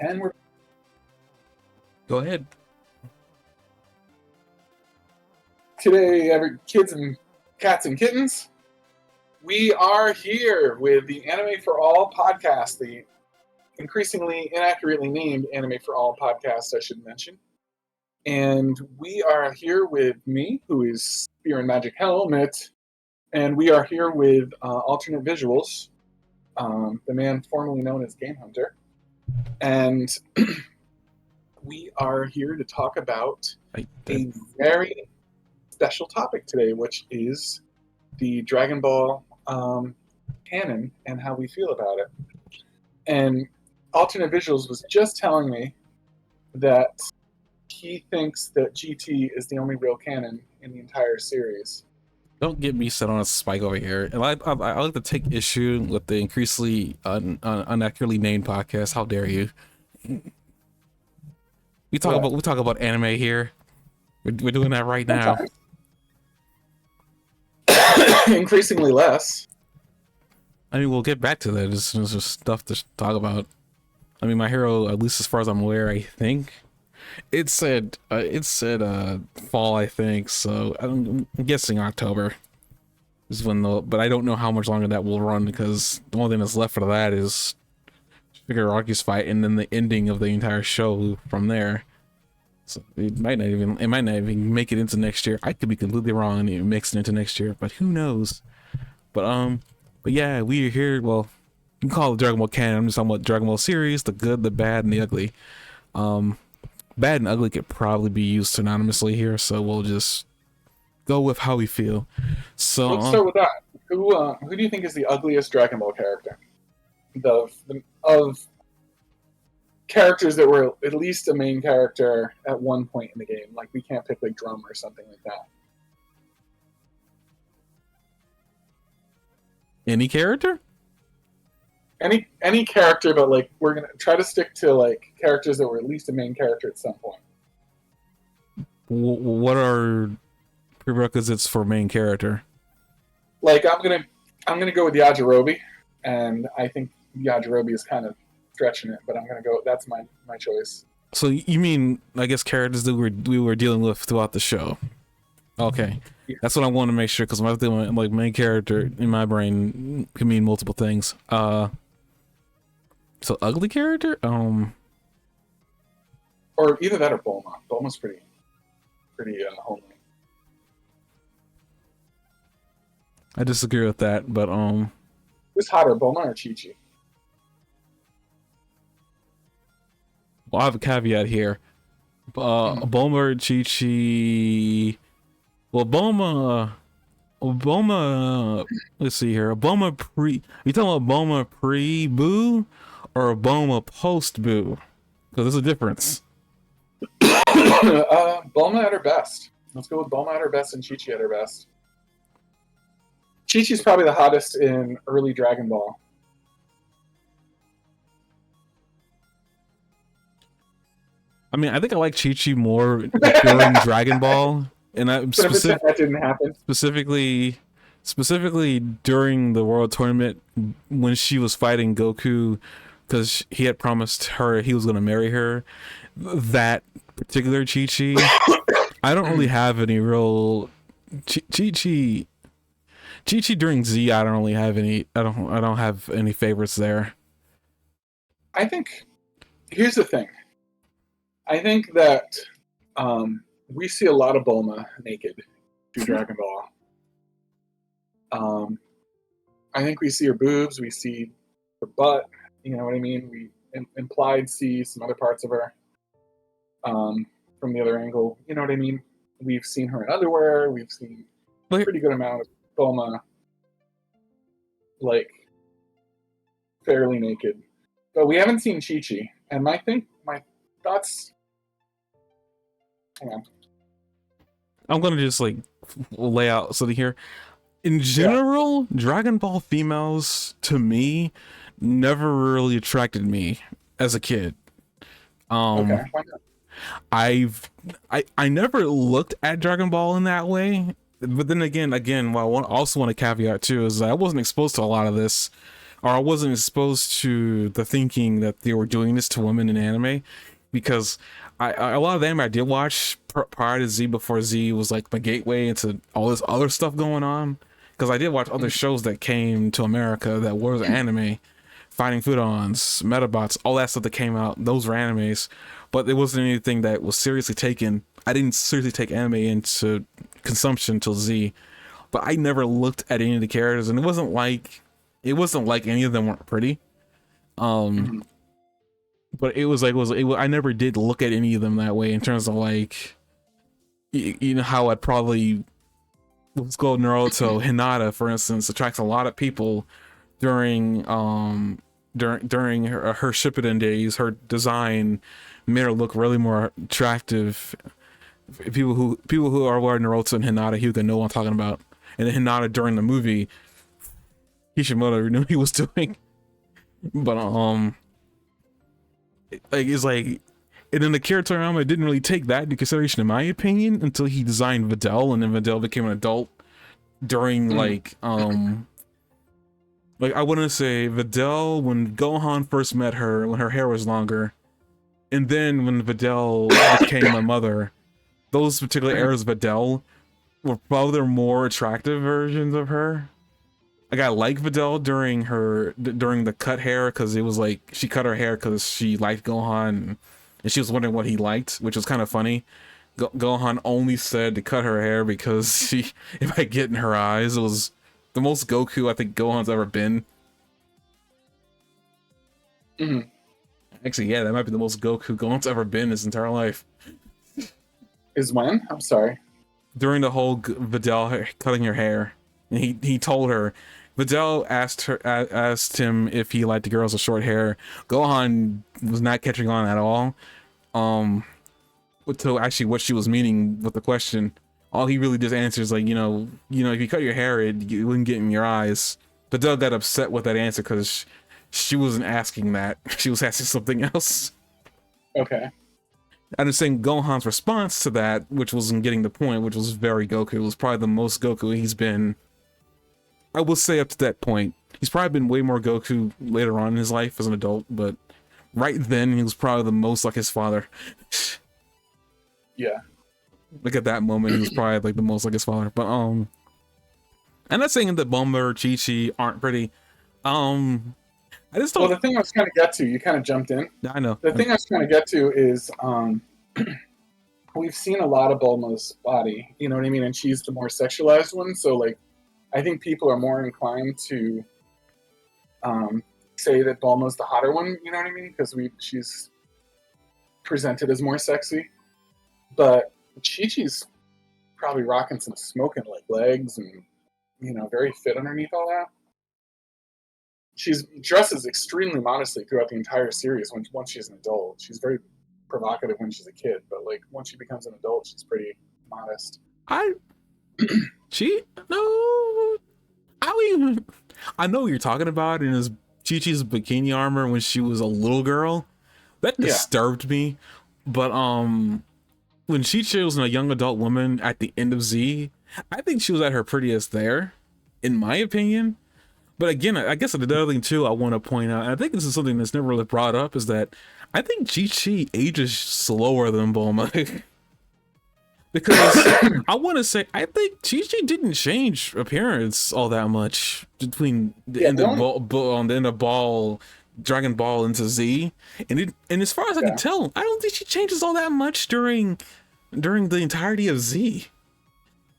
And we're Go ahead. today, kids and cats and kittens. We are here with the Anime4All podcast, the increasingly inaccurately named Anime4All podcast, I should mention. And we are here with me, who is Spear and Magic Helmet, and we are here with Alternate Visuals, the man formerly known as Game Hunter. And we are here to talk about a very special topic today, which is the Dragon Ball canon and how we feel about it. And Alternate Visuals was just telling me that he thinks that GT is the only real canon in the entire series. Don't get me set on a spike over here. And I like to take issue with the increasingly unaccurately named podcast. How dare you? We talk about anime here. We're doing that right now. Increasingly less. I mean, we'll get back to that. There's just stuff to talk about. I mean, My Hero, at least as far as I'm aware, I think it said fall. I think so. I'm guessing October is when but I don't know how much longer that will run, because the only thing that's left for that is Figuraki's fight and then the ending of the entire show from there. So it might not even make it into next year. I could be completely wrong and it makes it into next year, but who knows? But yeah, we are here. Well, you can call it Dragon Ball canon. I'm just talking about Dragon Ball series, the good, the bad, and the ugly. Bad and ugly could probably be used synonymously here, so we'll just go with how we feel. So let's start with that. Who do you think is the ugliest Dragon Ball character? Of characters that were at least a main character at one point in the game. Like, we can't pick like Drum or something like that. Any character? Any character, but like we're gonna try to stick to like characters that were at least a main character at some point. What are prerequisites for main character? Like, I'm gonna go with Yajirobe, and I think Yajirobe is kind of stretching it, but I'm gonna go. That's my choice. So you mean, I guess, characters that we were dealing with throughout the show? Okay, yeah. That's what I want to make sure, because when I was doing like main character in my brain can mean multiple things. So ugly character, or either that or Bulma. Bulma's pretty homely. I disagree with that, but who's hotter, Bulma or Chi-Chi? Well, I have a caveat here. Bulma or Chi-Chi. Well, Bulma. Let's see here. Bulma pre. You talking about Bulma pre-Boo or Bulma post-Boo? Because there's a difference. Bulma at her best. Let's go with Bulma at her best and Chi-Chi at her best. Chi-Chi's probably the hottest in early Dragon Ball. I mean, I think I like Chi-Chi more during Dragon Ball, and that didn't happen. Specifically during the World Tournament when she was fighting Goku, because he had promised her he was going to marry her. That particular Chi-Chi, I don't really have any real Chi-Chi during Z. I don't really have any. I don't have any favorites there. I think here's the thing. I think that we see a lot of Bulma naked through Dragon Ball. I think we see her boobs, we see her butt, you know what I mean? We implied see some other parts of her from the other angle, you know what I mean? We've seen her in underwear, we've seen a pretty good amount of Bulma, like, fairly naked. But we haven't seen Chi-Chi, and my thoughts. Hang on. I'm gonna just like lay out something here. In general, Dragon Ball females to me never really attracted me as a kid. Okay. I never looked at Dragon Ball in that way, but then again, well, I also want to caveat too is that I wasn't exposed to a lot of this or I wasn't exposed to the thinking that they were doing this to women in anime, because a lot of the anime I did watch prior to Z, before Z was like my gateway into all this other stuff going on. Because I did watch other shows that came to America that was anime, Fighting Futons, Metabots, all that stuff that came out. Those were animes, but it wasn't anything that was seriously taken. I didn't seriously take anime into consumption till Z, but I never looked at any of the characters, and it wasn't like any of them weren't pretty. But it was like I never did look at any of them that way in terms of like, you know how I'd probably, let's go Naruto. Hinata, for instance, attracts a lot of people during during her Shippuden days. Her design made her look really more attractive. People who are aware of Naruto and Hinata Hyuga know what I'm talking about. And then Hinata during the movie, Kishimoto knew what he was doing. But like it's like, and then the character Toriyama didn't really take that into consideration, in my opinion, until he designed Videl, and then Videl became an adult during like I wouldn't say Videl when Gohan first met her when her hair was longer, and then when Videl became a mother. Those particular eras of Videl were probably the more attractive versions of her. Like I like Videl during the cut hair, because it was like she cut her hair because she liked Gohan, and she was wondering what he liked, which was kind of funny. Gohan only said to cut her hair because it might get in her eyes. It was the most Goku I think Gohan's ever been. Actually, yeah, that might be the most Goku Gohan's ever been his entire life. Is when? I'm sorry. During the whole Videl cutting her hair, and he told her. Videl asked him if he liked the girls with short hair. Gohan was not catching on at all. To actually what she was meaning with the question. All he really just answers like, you know, if you cut your hair, it wouldn't get in your eyes. Videl got upset with that answer because she wasn't asking that. She was asking something else. Okay. I'm just saying Gohan's response to that, which wasn't getting the point, which was very Goku, was probably the most Goku he's been. I will say up to that point. He's probably been way more Goku later on in his life as an adult, but right then he was probably the most like his father. Yeah. Like at that moment, he was probably like the most like his father. But I'm not saying that Bulma or Chi-Chi aren't pretty. I just don't. Well, the thing I was trying to get to, you kind of jumped in. Yeah, I know. The thing I was trying to get to is, we've seen a lot of Bulma's body. You know what I mean? And she's the more sexualized one. So like, I think people are more inclined to say that Bulma's the hotter one. You know what I mean? Because she's presented as more sexy. But Chi-Chi's probably rocking some smoking like legs and, you know, very fit underneath all that. She dresses extremely modestly throughout the entire series. Once she's an adult, she's very provocative when she's a kid, but like once she becomes an adult, she's pretty modest. I know what you're talking about. In his Chi-Chi's bikini armor when she was a little girl, that disturbed me. But when Chi-Chi was a young adult woman at the end of Z, I think she was at her prettiest there, in my opinion. But again, I guess the other thing too I want to point out, and I think this is something that's never really brought up, is that I think Chi-Chi ages slower than Bulma. Because I want to say, I think Chi-Chi didn't change appearance all that much between the end of Ball, Dragon Ball into Z, and as far as I can tell, I don't think she changes all that much during the entirety of Z.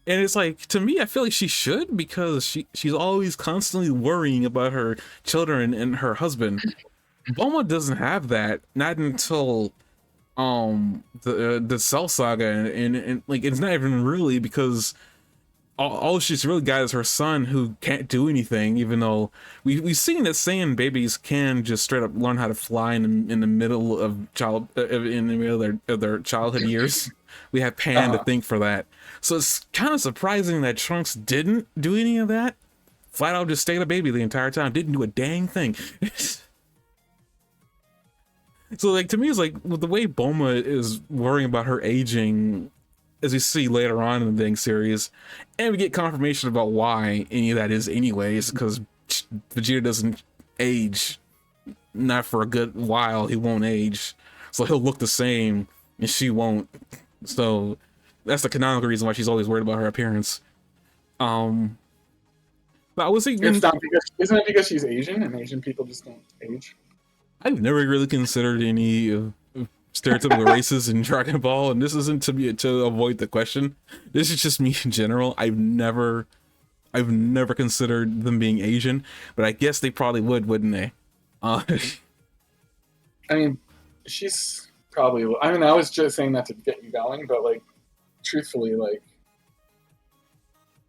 And it's like, to me, I feel like she should, because she's always constantly worrying about her children and her husband. Bulma doesn't have that, not until the Cell Saga, and like it's not even really, because all she's really got is her son, who can't do anything, even though we've seen that Saiyan babies can just straight up learn how to fly in the middle of their childhood years. We have Pan to thank for that. So it's kind of surprising that Trunks didn't do any of that. Flat out just stayed a baby the entire time, didn't do a dang thing. So like, to me, it's like, with the way Bulma is worrying about her aging, as we see later on in the dang series, and we get confirmation about why any of that is anyways, because Vegeta doesn't age. Not for a good while. He won't age, so he'll look the same, and she won't. So that's the canonical reason why she's always worried about her appearance. But I was thinking, It's not because isn't it because she's Asian and Asian people just don't age? I've never really considered any stereotypical races in Dragon Ball, and this isn't to avoid the question. This is just me in general. I've never considered them being Asian, but I guess they probably would, wouldn't they? I mean, she's probably. I mean, I was just saying that to get you going, but like, truthfully, like,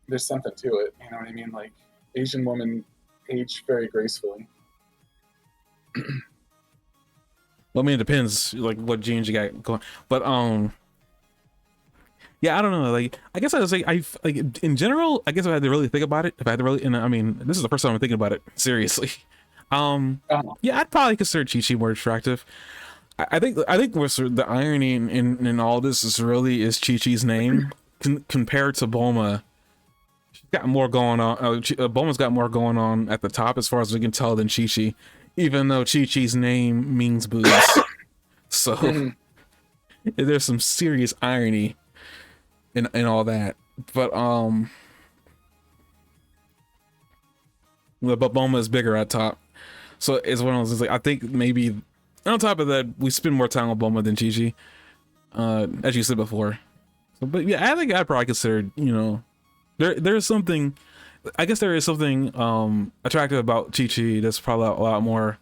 there's something to it. You know what I mean? Like, Asian women age very gracefully. Well, I mean, it depends, like, what genes you got going. But yeah, I don't know. Like, I guess I would say like in general. I guess if I had to really think about it, if I had to really, and I mean, this is the first time I'm thinking about it seriously. Yeah, I'd probably consider Chi-Chi more attractive. I think what's the irony in all this is Chi-Chi's name compared to Bulma. She's got more going on. Bulma's got more going on at the top as far as we can tell than Chi-Chi, even though Chi-Chi's name means boobs. So there's some serious irony in all that. But Bulma is bigger at top. So it's one of those, like, I think maybe on top of that, we spend more time on Bulma than Chi-Chi, as you said before. So, but yeah, I think I'd probably consider, you know, there's something, I guess there is something attractive about Chi-Chi that's probably a lot more.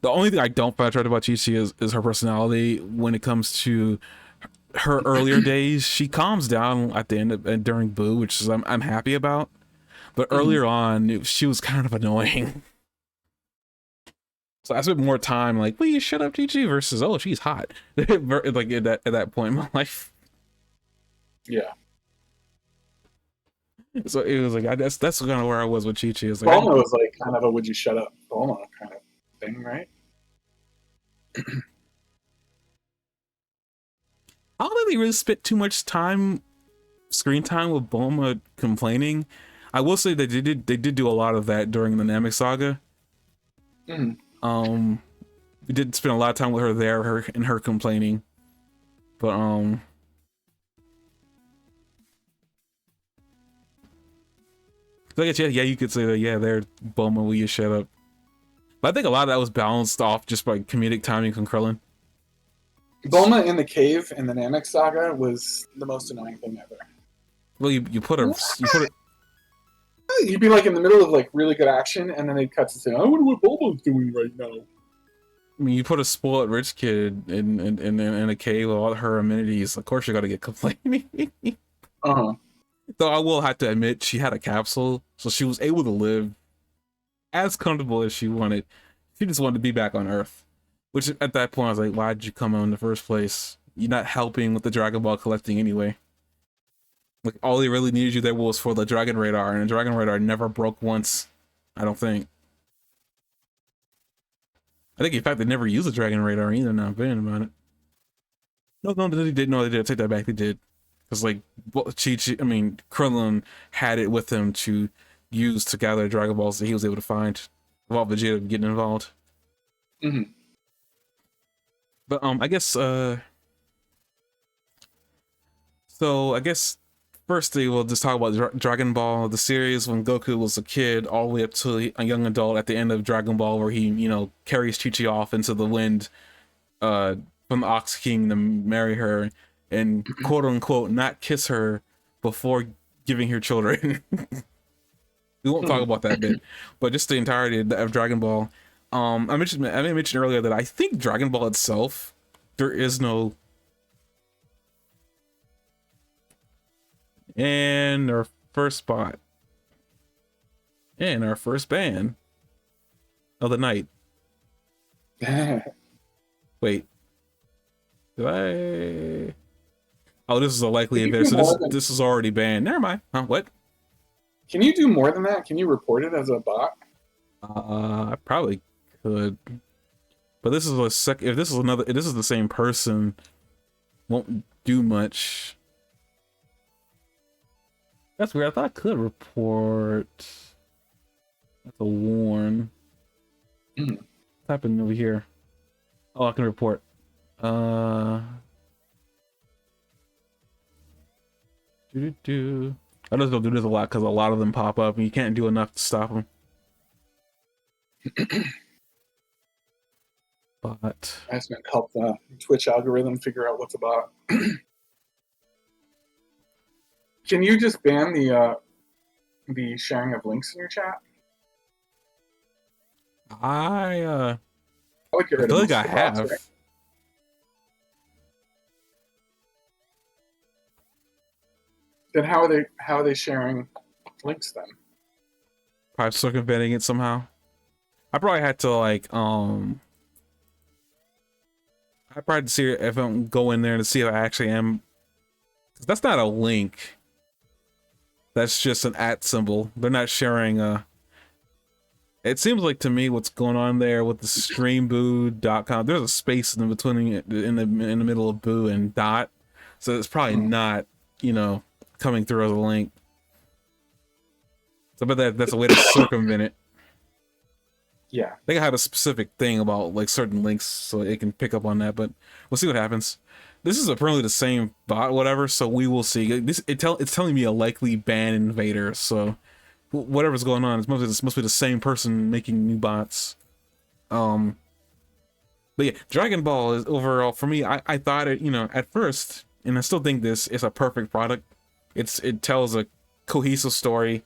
The only thing I don't find attractive about Chi-Chi is her personality. When it comes to her earlier days, she calms down at the end of, and during Boo, which is I'm happy about. But earlier on, she was kind of annoying. So I spent more time like, will you shut up, Chi-Chi, versus, oh, she's hot. Like at that point in my life. Yeah. So it was like, that's kind of where I was with Chi-Chi. It's like, Bulma was like kind of a would you shut up Bulma kind of thing, right? I don't think they really spent too much screen time with Bulma complaining. I will say that they did do a lot of that during the Namek saga. We did spend a lot of time with her there, her complaining, but so I guess yeah, you could say that, yeah, there, Bulma, will you shut up? But I think a lot of that was balanced off just by comedic timing from Krillin. Bulma in the cave in the Namek saga was the most annoying thing ever. Well, you put her. You'd be like in the middle of like really good action, and then they'd cut to say, "I wonder what Bulma's doing right now." I mean, you put a spoiled rich kid in a cave with all her amenities. Of course, you're gonna get complaining. Though I will have to admit, she had a capsule, so she was able to live as comfortable as she wanted. She just wanted to be back on Earth. Which at that point, I was like, why did you come on in the first place? You're not helping with the Dragon Ball collecting anyway. Like, all they really needed you there was for the Dragon Radar, and the Dragon Radar never broke once. I don't think. I think, in fact, they never used the Dragon Radar either, now I'm thinking about it. No, they did. No, they did. Take that back, they did. Because, like, Krillin had it with him to use to gather Dragon Balls that he was able to find without Vegeta getting involved. But, I guess, so I guess firstly, we'll just talk about Dragon Ball, the series when Goku was a kid, all the way up to a young adult at the end of Dragon Ball, where he, you know, carries Chi-Chi off into the wind from the Ox King to marry her and quote unquote not kiss her before giving her children. We won't talk about that bit, but just the entirety of Dragon Ball. I mentioned earlier that I think Dragon Ball itself, there is no. And our first spot. And our first ban of the night. Wait. Did I? Oh, this is a likely event. So this is already banned. Never mind. Huh? What? Can you do more than that? Can you report it as a bot? I probably could. But this is if this is the same person, won't do much. That's weird. I thought I could report. That's a warn. Mm. What's happening over here? Oh, I can report. Do. I just don't do this a lot because a lot of them pop up and you can't do enough to stop them. But I just meant help the Twitch algorithm figure out what's about. Can you just ban the sharing of links in your chat? I would get I rid feel of like most I of the bots, have. right? Then how are they sharing links then? Probably circumventing it somehow. I probably had to like I probably see if I'm go in there to see if I actually am. 'Cause that's not a link. That's just an @ symbol. They're not sharing it seems like to me what's going on there with the streamboo.com, there's a space in between in the middle of boo and dot. So it's probably not, coming through as a link. So but that's a way to circumvent it. Yeah. They have a specific thing about like certain links so it can pick up on that, but we'll see what happens. This is apparently the same bot, whatever, so we will see. It's telling me a likely ban invader, so whatever's going on, it must be the same person making new bots. But yeah, Dragon Ball is overall for me. I thought it, at first, and I still think this is a perfect product. It tells a cohesive story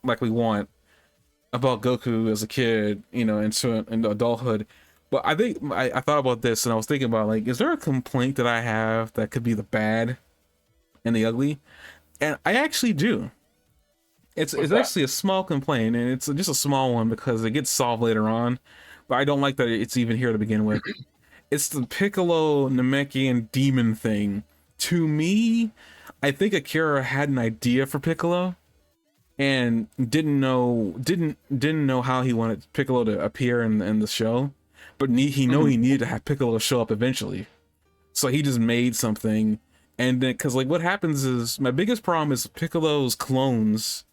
like we want about Goku as a kid, into adulthood. But I think I thought about this and I was thinking about like, is there a complaint that I have that could be the bad and the ugly? And I actually do. It's actually a small complaint, and it's just a small one because it gets solved later on. But I don't like that it's even here to begin with. It's the Piccolo Namekian demon thing. To me, I think Akira had an idea for Piccolo and didn't know how he wanted Piccolo to appear in the show, but he needed to have Piccolo show up eventually. So he just made something, and then because like what happens is my biggest problem is Piccolo's clones.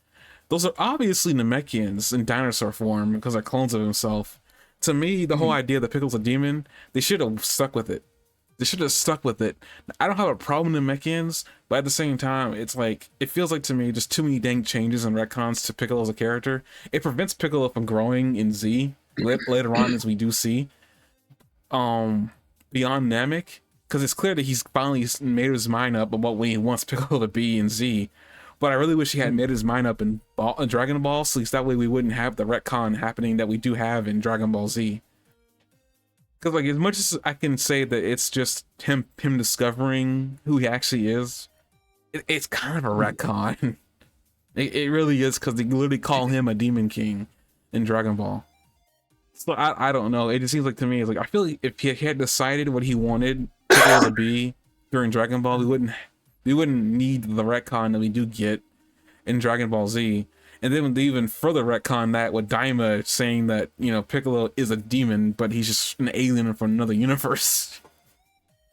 Those are obviously Namekians in dinosaur form because they're clones of himself. To me, the whole idea that Piccolo's a demon, they should have stuck with it. They should have stuck with it. I don't have a problem with Namekians, but at the same time, it's like, it feels like to me just too many dang changes and retcons to Piccolo as a character. It prevents Piccolo from growing in Z later on, as we do see. Beyond Namek, because it's clear that he's finally made his mind up about what he wants Piccolo to be in Z. But I really wish he had made his mind up in Dragon Ball, so at least that way we wouldn't have the retcon happening that we do have in Dragon Ball Z. Because like as much as I can say that it's just him discovering who he actually is, it's kind of a retcon. It really is, because they literally call him a Demon King in Dragon Ball. So I don't know. It just seems like to me, it's like I feel like if he had decided what he wanted Piccolo to be during Dragon Ball, we wouldn't need the retcon that we do get in Dragon Ball Z. And then they even further retcon that with Daima saying that, Piccolo is a demon, but he's just an alien from another universe.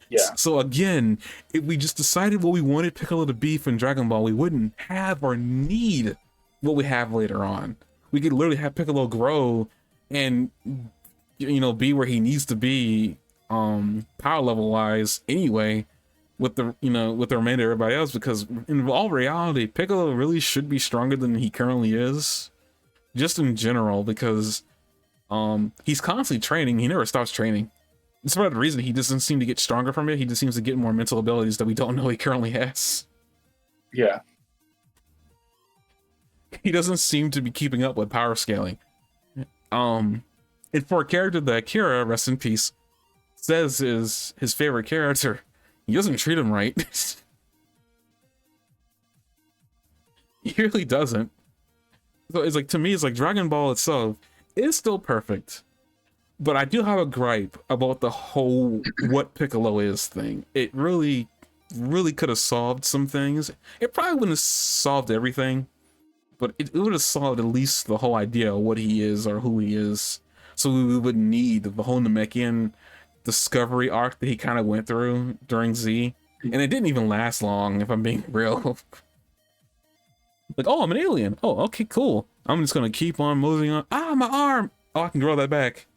Yeah. So again, if we just decided what we wanted Piccolo to be from Dragon Ball, we wouldn't have or need what we have later on. We could literally have Piccolo grow and, be where he needs to be, power level wise anyway, with the remainder of everybody else, because in all reality, Piccolo really should be stronger than he currently is, just in general, because he's constantly training. He never stops training. It's part of the reason he doesn't seem to get stronger from it. He just seems to get more mental abilities that we don't know he currently has. Yeah. He doesn't seem to be keeping up with power scaling. And for a character that Akira, rest in peace, says is his favorite character, he doesn't treat him right. He really doesn't. So it's like, to me, it's like Dragon Ball itself is still perfect. But I do have a gripe about the whole what Piccolo is thing. It really, really could have solved some things. It probably wouldn't have solved everything, but it would have solved at least the whole idea of what he is or who he is. So we wouldn't need the whole Namekian discovery arc that he kind of went through during Z. And it didn't even last long, if I'm being real. Like, oh, I'm an alien. Oh, okay, cool. I'm just gonna keep on moving on. Ah, my arm! Oh, I can grow that back.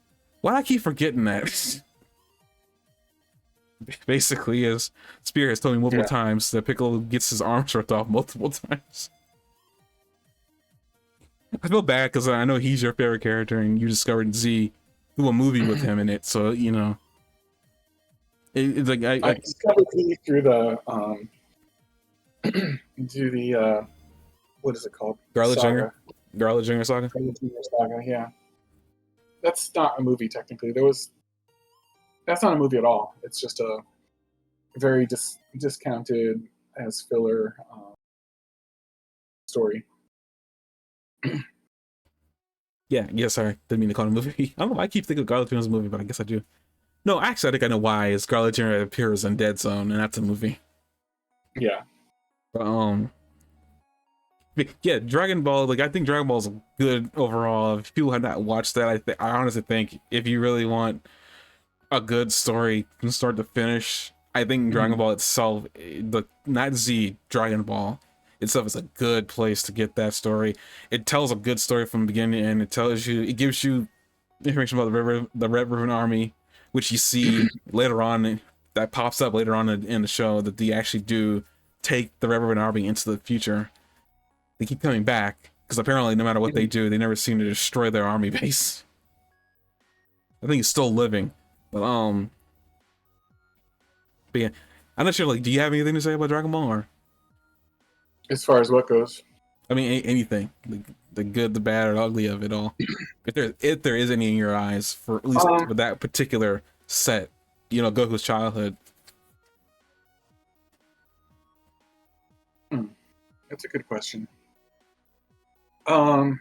Why do I keep forgetting that? Basically, as Spear has told me multiple times, that Piccolo gets his arm ripped off multiple times. I feel bad because I know he's your favorite character, and you discovered Z through a movie with him in it. So you know, it's like I discovered Z through the what is it called? Garlic Jr. Garlic Jr. Saga. Garlic Jr. Saga, yeah. That's not a movie technically. That's not a movie at all. It's just a very discounted as filler story. Yeah, sorry. Didn't mean to call it a movie. I don't know why I keep thinking of Garlic Jr. as a movie, but I guess I do. No, actually, I think I know why. Is Garlic Jr. appears in Dead Zone, and that's a movie. Yeah. But, yeah, Dragon Ball, like, I think Dragon Ball is good overall. If people have not watched that, I honestly think if you really want a good story from start to finish, I think Dragon Ball itself, not Z, Dragon Ball itself is a good place to get that story. It tells a good story from beginning to end. It gives you information about the Red Ribbon Army, which you see later on, that pops up later on in the show, that they actually do take the Red Ribbon Army into the future. They keep coming back because apparently no matter what they do, they never seem to destroy their army base. I think it's still living, but yeah, I'm not sure. Like, do you have anything to say about Dragon Ball, or as far as what goes? I mean, anything, the good, the bad, or the ugly of it all. If there is any in your eyes, for at least for that particular set, you know, Goku's childhood. That's a good question. So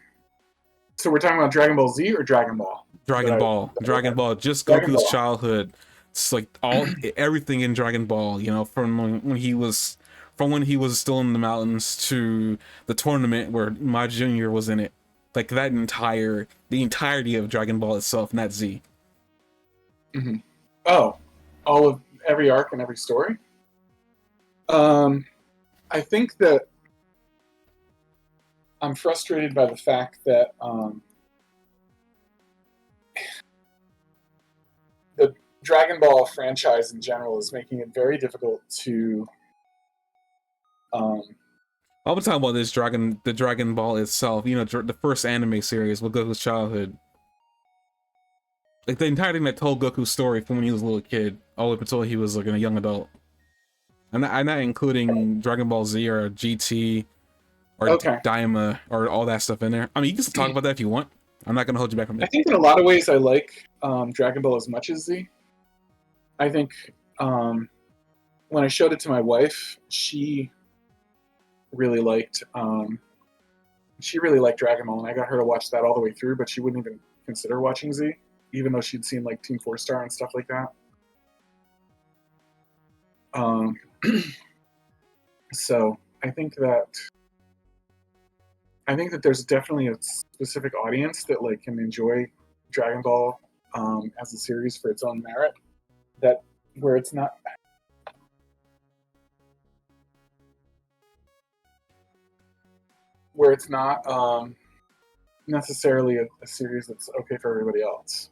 we're talking about Dragon Ball Z or Dragon Ball? Dragon Ball, just Goku's childhood. It's like everything in Dragon Ball, you know, from when he was still in the mountains to the tournament where Ma Junior was in it. Like the entirety of Dragon Ball itself, not Z. Mm-hmm. Oh, all of every arc and every story? I think that I'm frustrated by the fact that the Dragon Ball franchise in general is making it very difficult to. I'm talking about the Dragon Ball itself. You know, the first anime series with Goku's childhood. Like the entire thing that told Goku's story from when he was a little kid, all up until he was like a young adult. I'm not including Dragon Ball Z or GT. Or Daima, or all that stuff in there. I mean, you can still talk about that if you want. I'm not going to hold you back from that. I think in a lot of ways I like Dragon Ball as much as Z. I think when I showed it to my wife, she really liked Dragon Ball, and I got her to watch that all the way through, but she wouldn't even consider watching Z, even though she'd seen like Team 4 Star and stuff like that. So I think that there's definitely a specific audience that like can enjoy Dragon Ball as a series for its own merit. That where it's not necessarily a series that's okay for everybody else.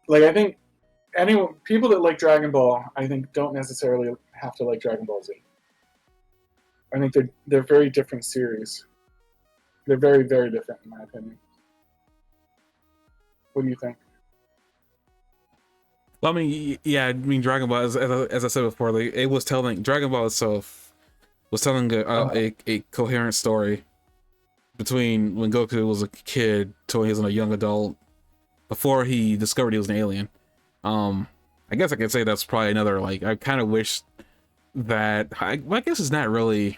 Like I think people that like Dragon Ball, I think don't necessarily have to like Dragon Ball Z. I think they're very different series. They're very, very different in my opinion. What do you think? Well, I mean, yeah, I mean, Dragon Ball, as I said before, like, it was telling, Dragon Ball itself was telling a coherent story between when Goku was a kid to when he was a young adult, before he discovered he was an alien. I guess I could say that's probably another, like, I kind of wish that, I guess it's not really,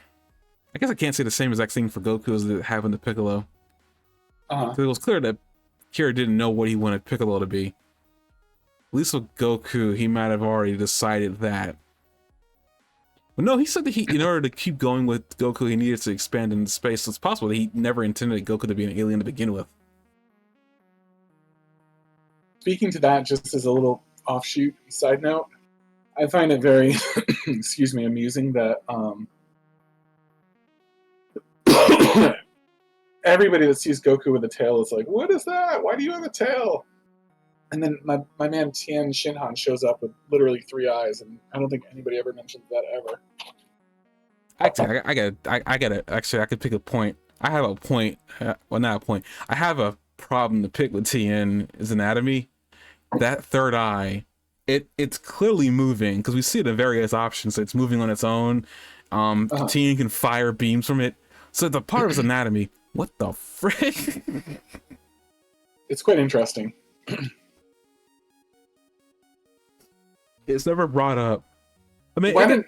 I guess I can't say the same exact thing for Goku as it happened to Piccolo. It was clear that Kira didn't know what he wanted Piccolo to be. At least with Goku, he might have already decided that. But no, he said that in order to keep going with Goku, he needed to expand into space. So it's possible that he never intended Goku to be an alien to begin with. Speaking to that, just as a little offshoot side note, I find it very, amusing that everybody that sees Goku with a tail is like, "What is that? Why do you have a tail?" And then my man Tien Shinhan shows up with literally 3 eyes, and I don't think anybody ever mentions that ever. Actually, I got it. Actually, I could pick a point. I have a point. Well, not a point. I have a problem to pick with Tien's anatomy. That third eye, it's clearly moving because we see it in various options. It's moving on its own. Tien can fire beams from it. So the part of his anatomy. What the frick? It's quite interesting. It's never brought up. I mean, why does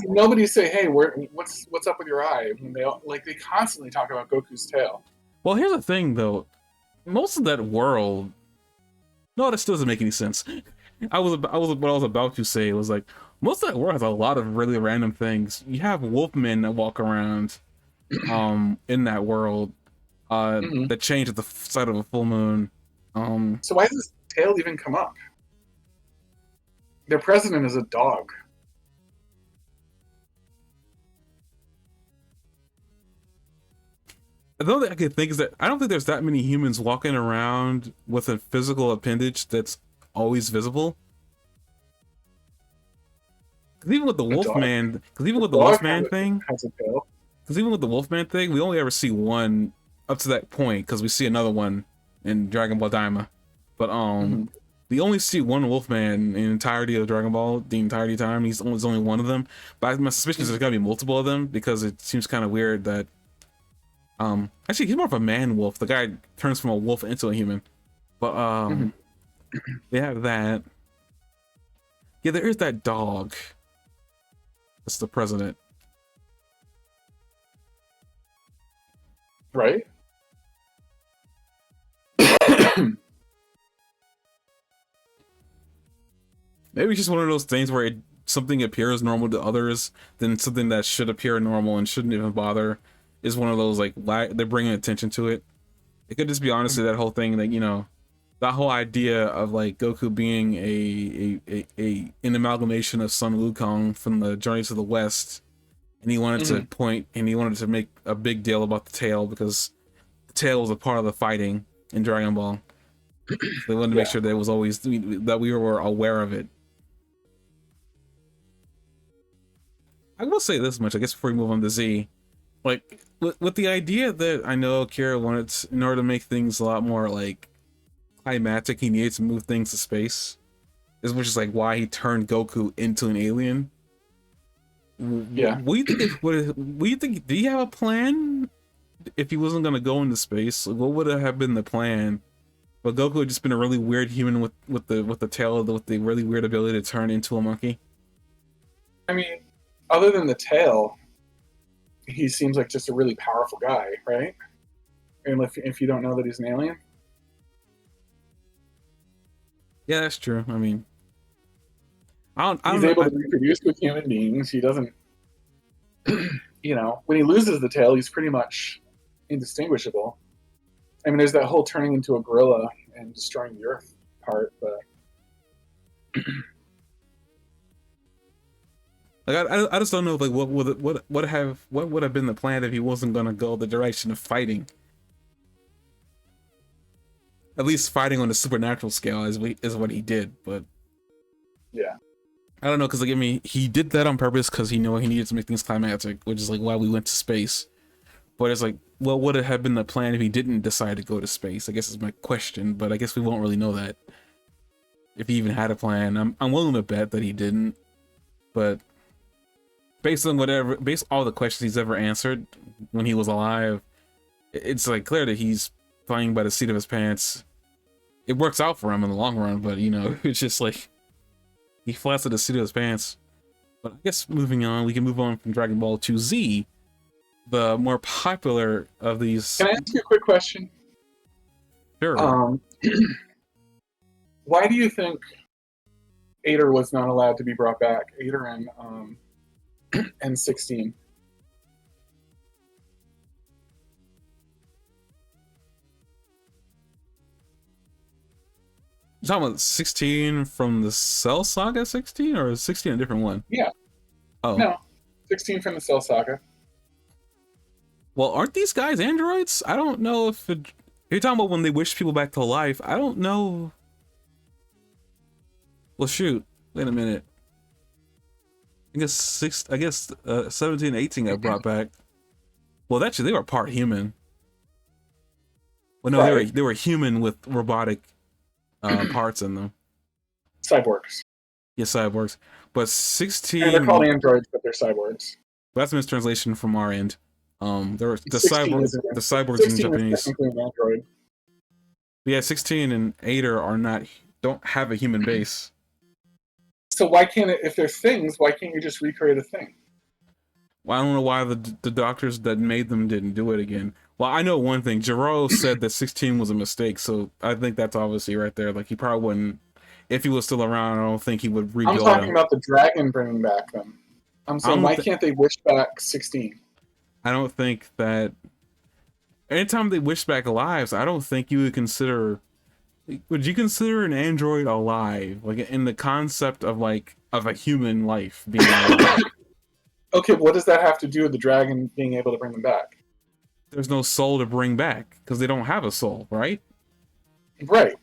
nobody say, "Hey, what's up with your eye?" When they constantly talk about Goku's tail. Well, here's the thing, though. Most of that world, no, that still doesn't make any sense. What I was about to say was like most of that world has a lot of really random things. You have wolfmen that walk around, in that world, that change at the sight of a full moon. So why does this tail even come up? Their president is a dog. The only thing I can think is that I don't think there's that many humans walking around with a physical appendage that's always visible. Because even with the Wolfman, thing, we only ever see one up to that point because we see another one in Dragon Ball Daima. But we only see one Wolfman in the entirety of Dragon Ball, the entirety of time. There's only one of them. But my suspicion is there's gotta be multiple of them because it seems kind of weird that actually he's more of a man wolf. The guy turns from a wolf into a human. But they have that. Yeah, there is that dog. That's the president. Right? Maybe it's just one of those things where something appears normal to others, then something that should appear normal and shouldn't even bother is one of those, like, they're bringing attention to it. It could just be honestly that whole thing that, you know, that whole idea of like Goku being an amalgamation of Sun Wukong from the Journey to the West, and he wanted to make a big deal about the tail because the tail was a part of the fighting in Dragon Ball. They wanted to make sure that it was always that we were aware of it. I will say this much, I guess, before we move on to Z, like with the idea that I know Kira wanted in order to make things a lot more like climatic, he needed to move things to space, which is like why he turned Goku into an alien. Yeah. What do you think? Do you have a plan? If he wasn't gonna go into space, what would have been the plan? But Goku had just been a really weird human with the tail, with the really weird ability to turn into a monkey. I mean, other than the tail, he seems like just a really powerful guy, right? And if you don't know that he's an alien. Yeah, that's true. I mean, he's able to reproduce with human beings. He doesn't, you know, when he loses the tail, he's pretty much indistinguishable. I mean, there's that whole turning into a gorilla and destroying the Earth part, but like I just don't know, like what would have been the plan if he wasn't gonna go the direction of fighting. At least fighting on a supernatural scale is what he did, but yeah, I don't know, because like I mean, he did that on purpose because he knew he needed to make things climactic, which is like why we went to space. But it's like, what would have been the plan if he didn't decide to go to space? I guess is my question, but I guess we won't really know that if he even had a plan. I'm willing to bet that he didn't, but based on all the questions he's ever answered when he was alive, it's like clear that he's flying by the seat of his pants. It works out for him in the long run, but you know, it's just like he flies to the seat of his pants. But I guess moving on, we can move on from Dragon Ball to Z, the more popular of these. Can I ask you a quick question? Sure. Why do you think Ader was not allowed to be brought back? Ader and 16. You're talking about 16 from the Cell Saga 16, or 16 a different one? Yeah. Oh. No, 16 from the Cell Saga. Well, aren't these guys androids? I don't know if you're talking about when they wish people back to life. I don't know. Well, shoot. Wait a minute. I guess 17 and 18 got brought back. Well, actually, they were part human. Well, no, Right. they were human with robotic parts in them. Cyborgs. Yes, cyborgs. But And they're called 16, androids, but they're cyborgs. that's a mistranslation from our end. There were 16 is the cyborgs in 16 is Japanese. technically an android. But yeah, 16 and 8 are not, don't have a human base. So why can't it, if they're things, why can't you just recreate a thing? Well, I don't know why the doctors that made them didn't do it again. Well, I know one thing. Jiro said that 16 was a mistake, so I think that's obviously right there. Like, he probably wouldn't, if he was still around, I don't think he would I'm rebuild talking him. about the dragon bringing back them. I'm I saying, don't why can't they wish back 16? I don't think that anytime they wish back lives, I don't think you would consider. Would you consider an android alive, like in the concept of like of a human life being alive? Okay, what does that have to do with the dragon being able to bring them back? There's no soul to bring back because they don't have a soul, right? Right.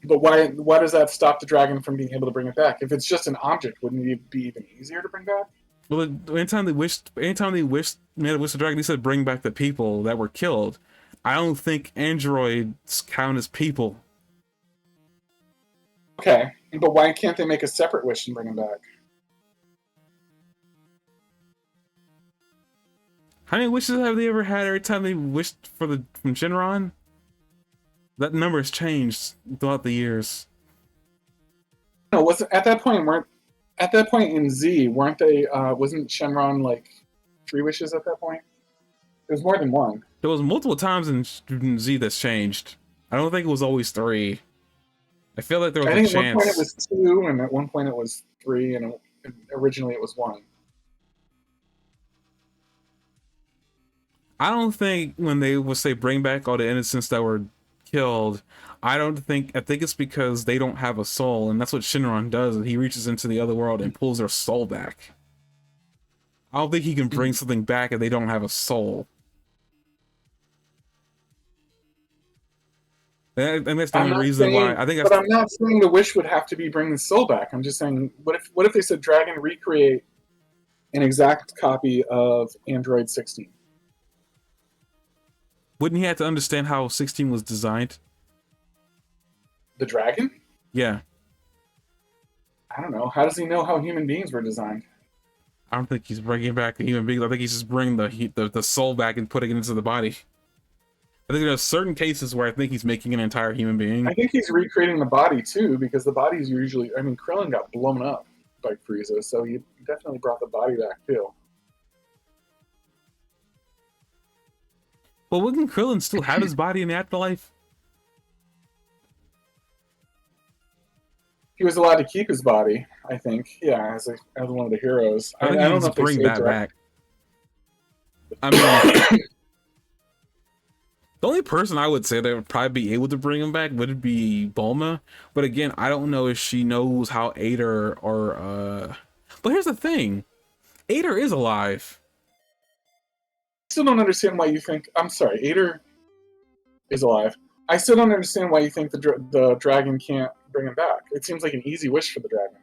But why does that stop the dragon from being able to bring it back? If it's just an object, wouldn't it be even easier to bring back? Well, anytime they made a wish the dragon, they said bring back the people that were killed. I don't think androids count as people. Okay, but why can't they make a separate wish and bring them back? How many wishes have they ever had every time they wished from Shinron? That number has changed throughout the years. No, wasn't at that point weren't at that point in Z weren't they? Wasn't Shenron like 3 wishes at that point? It was more than one. There was multiple times in Z that's changed. I don't think it was always 3. I feel like there was I a think at one point it chance. was 2, and at one point it was 3, and originally it was 1. I don't think when they would say bring back all the innocents that were killed, I think it's because they don't have a soul, and that's what Shinron does. He reaches into the other world and pulls their soul back. I don't think he can bring something back if they don't have a soul. And that's the I'm only not reason why saying, I think but that's. I'm not saying the wish would have to be bring the soul back. I'm just saying, what if they said dragon recreate an exact copy of Android 16? Wouldn't he have to understand how 16 was designed? The dragon? Yeah. I don't know. How does he know how human beings were designed? I don't think he's bringing back the human beings. I think he's just bringing the soul back and putting it into the body. I think there's certain cases where I think he's making an entire human being. I think he's recreating the body too, because the body's usually. I mean, Krillin got blown up by Frieza, so he definitely brought the body back too. But wouldn't Krillin still have his body in the afterlife? He was allowed to keep his body, I think. Yeah, as one of the heroes. I I think he don't can know if just they bring say that back. I mean, the only person I would say that would probably be able to bring him back would be Bulma. But again, I don't know if she knows how Ader or But here's the thing. Ader is alive. I still don't understand why you think. I'm sorry, Ader is alive. I still don't understand why you think the dragon can't bring him back. It seems like an easy wish for the dragon.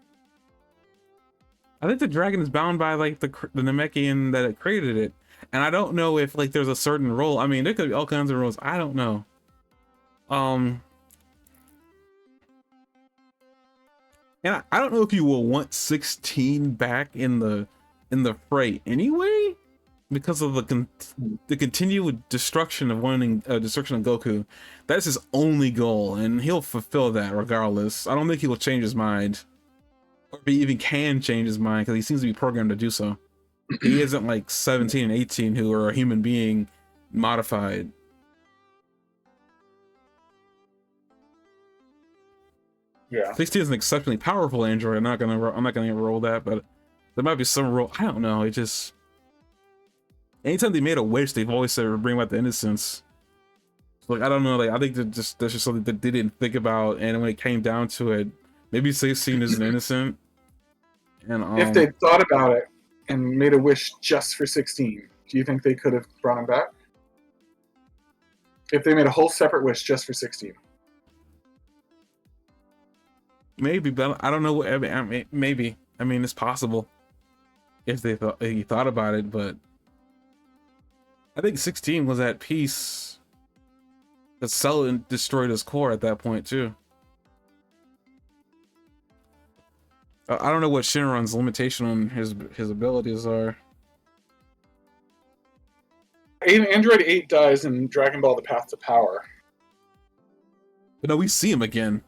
I think the dragon is bound by like the Namekian that created it. And I don't know if like there's a certain role. I mean, there could be all kinds of roles. I don't know. And I don't know if you will want 16 back in the fray anyway, because of the continued destruction of destruction of Goku. That's his only goal, and he'll fulfill that regardless. I don't think he will change his mind, or if he even can change his mind, because he seems to be programmed to do so. He isn't like 17 and 18 who are a human being modified. Yeah. 16 is an exceptionally powerful android. I'm not gonna roll that, but there might be some role. I don't know. It just anytime they made a wish, they've always said bring back the innocence. So, like I don't know. Like I think that's just something that they didn't think about, and when it came down to it, maybe 16 isn't innocent. And if they thought about it and made a wish just for 16, Do you think they could have brought him back? If they made a whole separate wish just for 16. Maybe, but I don't know. I mean, maybe. I mean, it's possible if he thought about it, but I think 16 was at peace. The Cell destroyed his core at that point too. I don't know what Shinron's limitation on his abilities are. Android 8 dies in Dragon Ball: The Path to Power. But no, we see him again.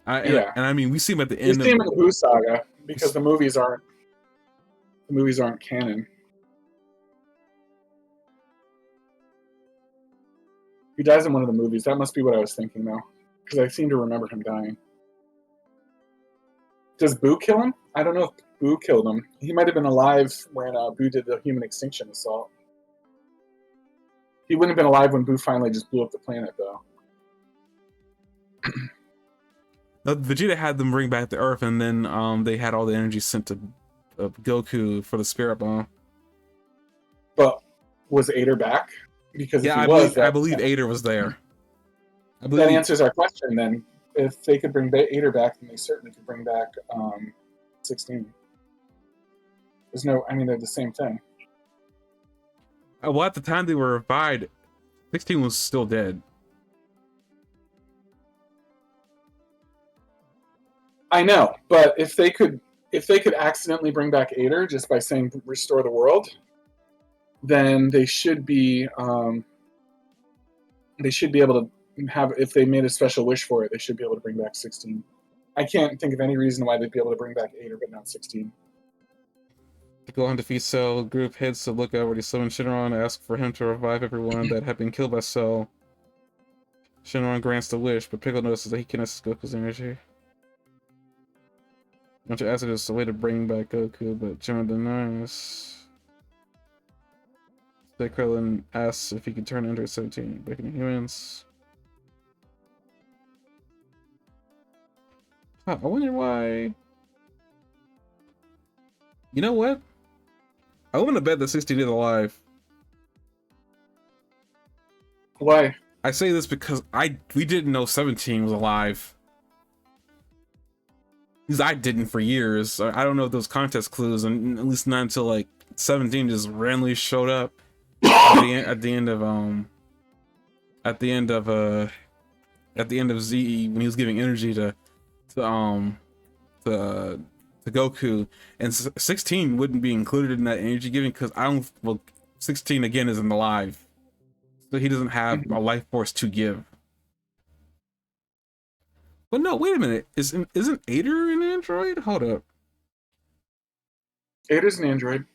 And I mean, we see him at the end. We see him in the Buu Saga because the movies aren't canon. He dies in one of the movies. That must be what I was thinking, though, because I seem to remember him dying. Does Buu kill him? I don't know if Buu killed him. He might have been alive when Buu did the human extinction assault. He wouldn't have been alive when Buu finally just blew up the planet, though. Vegeta had them bring back the Earth, and then they had all the energy sent to Goku for the Spirit Bomb. But was Ader back? Because yeah, I believe Ader was there. That answers our question. Then, if they could bring Ader back, then they certainly could bring back 16. There's no, I mean, they're the same thing. Well, at the time they were revived, 16 was still dead. I know, but if they could accidentally bring back Ader just by saying restore the world, then they should be able to have, if they made a special wish for it, they should be able to bring back 16. I can't think of any reason why they'd be able to bring back Ader but not 16. The Gohan defeats Cell, group heads to look out where he summoned Shinron, ask for him to revive everyone that had been killed by Cell. Shinron grants the wish, but Piccolo notices that he cannot access Goku's energy. Bunch of acid is a way to bring back Goku, but Shinron denies. Krillin asks if he can turn Android 17 back into humans. Huh, I wonder why. You know what? I want to bet that 16 is alive. Why? I say this because we didn't know 17 was alive. Because I didn't for years. I don't know those contest clues, and at least not until like 17 just randomly showed up at the end of Z when he was giving energy to Goku, and 16 wouldn't be included in that energy giving because 16 again isn't alive, so he doesn't have a life force to give. But no, wait a minute, isn't Ader an android? Hold up, Ader's an android.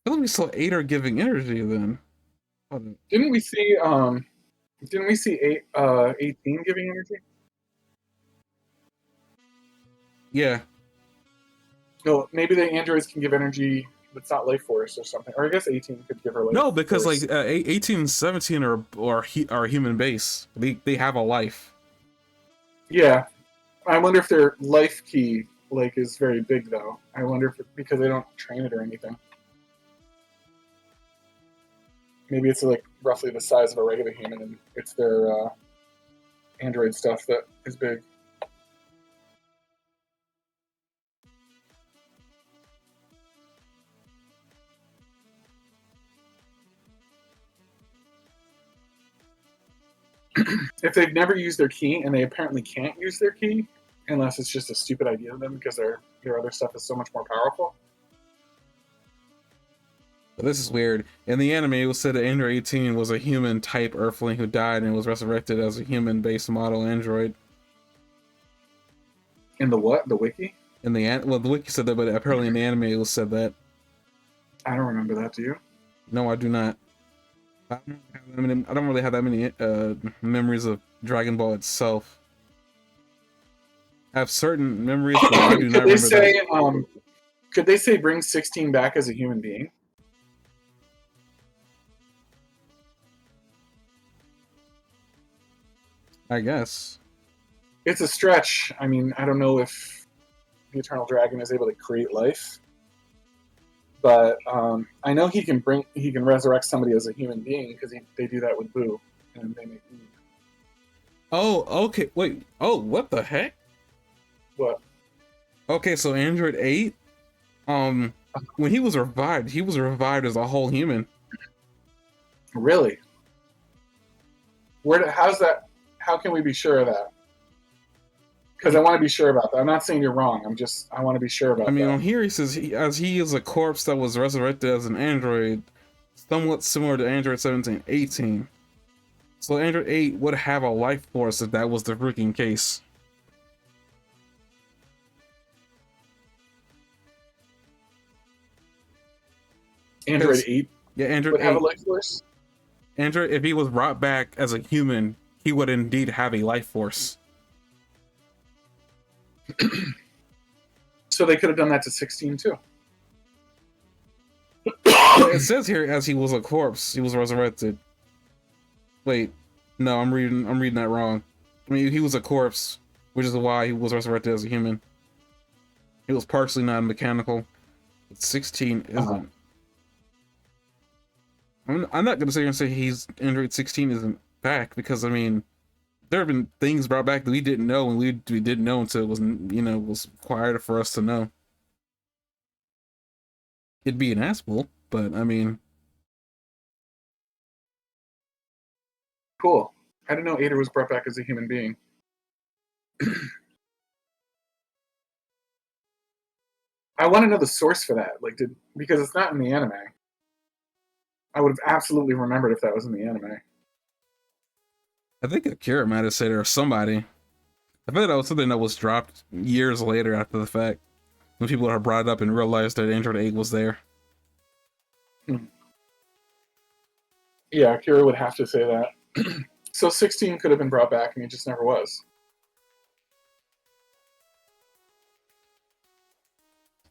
I thought we saw Ader giving energy then. Didn't we see 18 giving energy? Yeah. No, maybe the androids can give energy that's not life force or something. Or I guess 18 could give her life. No, because force. like 18 and 17 are human base. They have a life. Yeah. I wonder if their life key is very big though. I wonder if because they don't train it or anything. Maybe it's like roughly the size of a regular human, and it's their android stuff that is big. If they've never used their key, and they apparently can't use their key, unless it's just a stupid idea of them because their other stuff is so much more powerful. This is weird. In the anime, it was said that Android 18 was a human-type Earthling who died and was resurrected as a human-based model android. In the what? The wiki? The wiki said that, but apparently in the anime, it was said that. I don't remember that. Do you? No, I do not. I don't really have that many memories of Dragon Ball itself. I have certain memories, but I do not remember that. Could they say bring 16 back as a human being? I guess. It's a stretch. I mean, I don't know if the Eternal Dragon is able to create life. But I know he can resurrect somebody as a human being because they do that with Boo, and they make Oh, okay. Wait. Oh, what the heck? what? Okay, so Android 8, when he was revived as a whole human. Really? How's that? How can we be sure of that? Because I want to be sure about that. I'm not saying you're wrong. I want to be sure I about mean, that. on here he says as he is a corpse that was resurrected as an android, somewhat similar to Android 17, 18. So Android 8 would have a life force if that was the freaking case. Android 8 Yeah, Android would have a 8. life force. Android, if he was brought back as a human, he would indeed have a life force. So they could have done that to 16 too. It says here as he was a corpse, he was resurrected. Wait, no, I'm reading that wrong. I mean, he was a corpse, which is why he was resurrected as a human. He was partially non-mechanical. But 16 isn't. I'm not gonna sit here and say he's Android 16 isn't back because I mean, there have been things brought back that we didn't know, and we didn't know until it was was required for us to know. It'd be an asshole, but I mean, Cool. I didn't know Ader was brought back as a human being. I want to know the source for that. Because it's not in the anime. I would have absolutely remembered if that was in the anime. I think Akira might have said it or somebody. I feel like that was something that was dropped years later after the fact, when people had brought it up and realized that Android 8 was there. Yeah, Akira would have to say that. So 16 could have been brought back, and he just never was.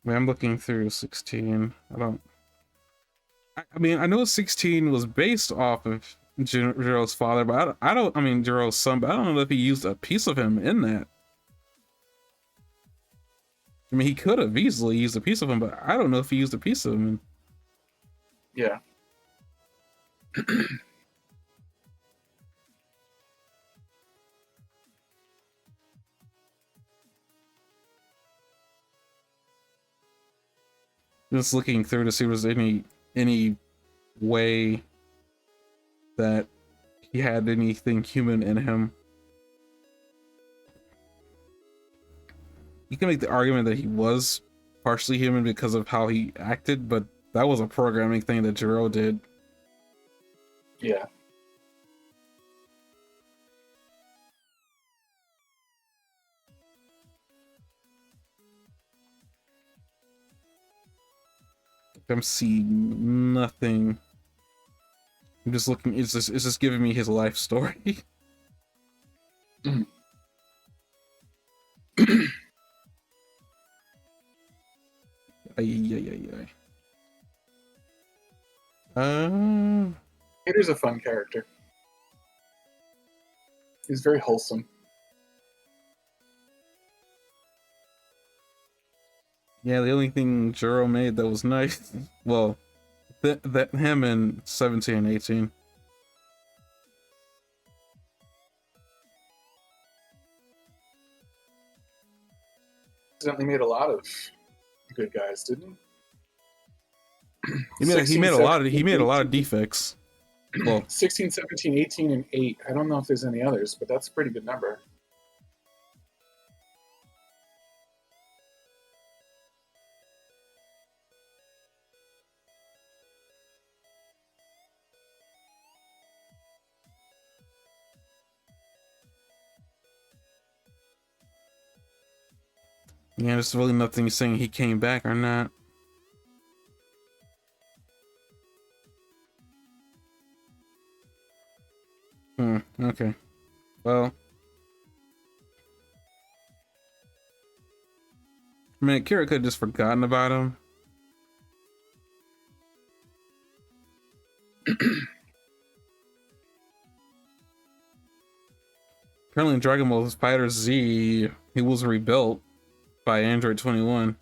I mean, I'm looking through 16. I mean, I know 16 was based off of Jiro's father, but I mean, Jiro's son, but I don't know if he used a piece of him in that. I mean, he could have easily used a piece of him, but I don't know if he used a piece of him. Yeah. Just looking through to see if there's any way that he had anything human in him. You can make the argument that he was partially human because of how he acted, but that was a programming thing that Jiro did. Yeah. I'm seeing nothing. I'm just looking. It's just giving me his life story. Ay. Hater's a fun character. He's very wholesome. Yeah, the only thing Jiro made that was nice, well, that him in 17 and 18. Accidentally made a lot of good guys, didn't he? He made a lot of defects. Well, 16, 17, 18, and 8. I don't know if there's any others, but that's a pretty good number. yeah, there's really nothing saying he came back or not. Okay. Well, I mean, Kira could have just forgotten about him. Apparently in Dragon Ball Fighter Z, he was rebuilt by Android 21.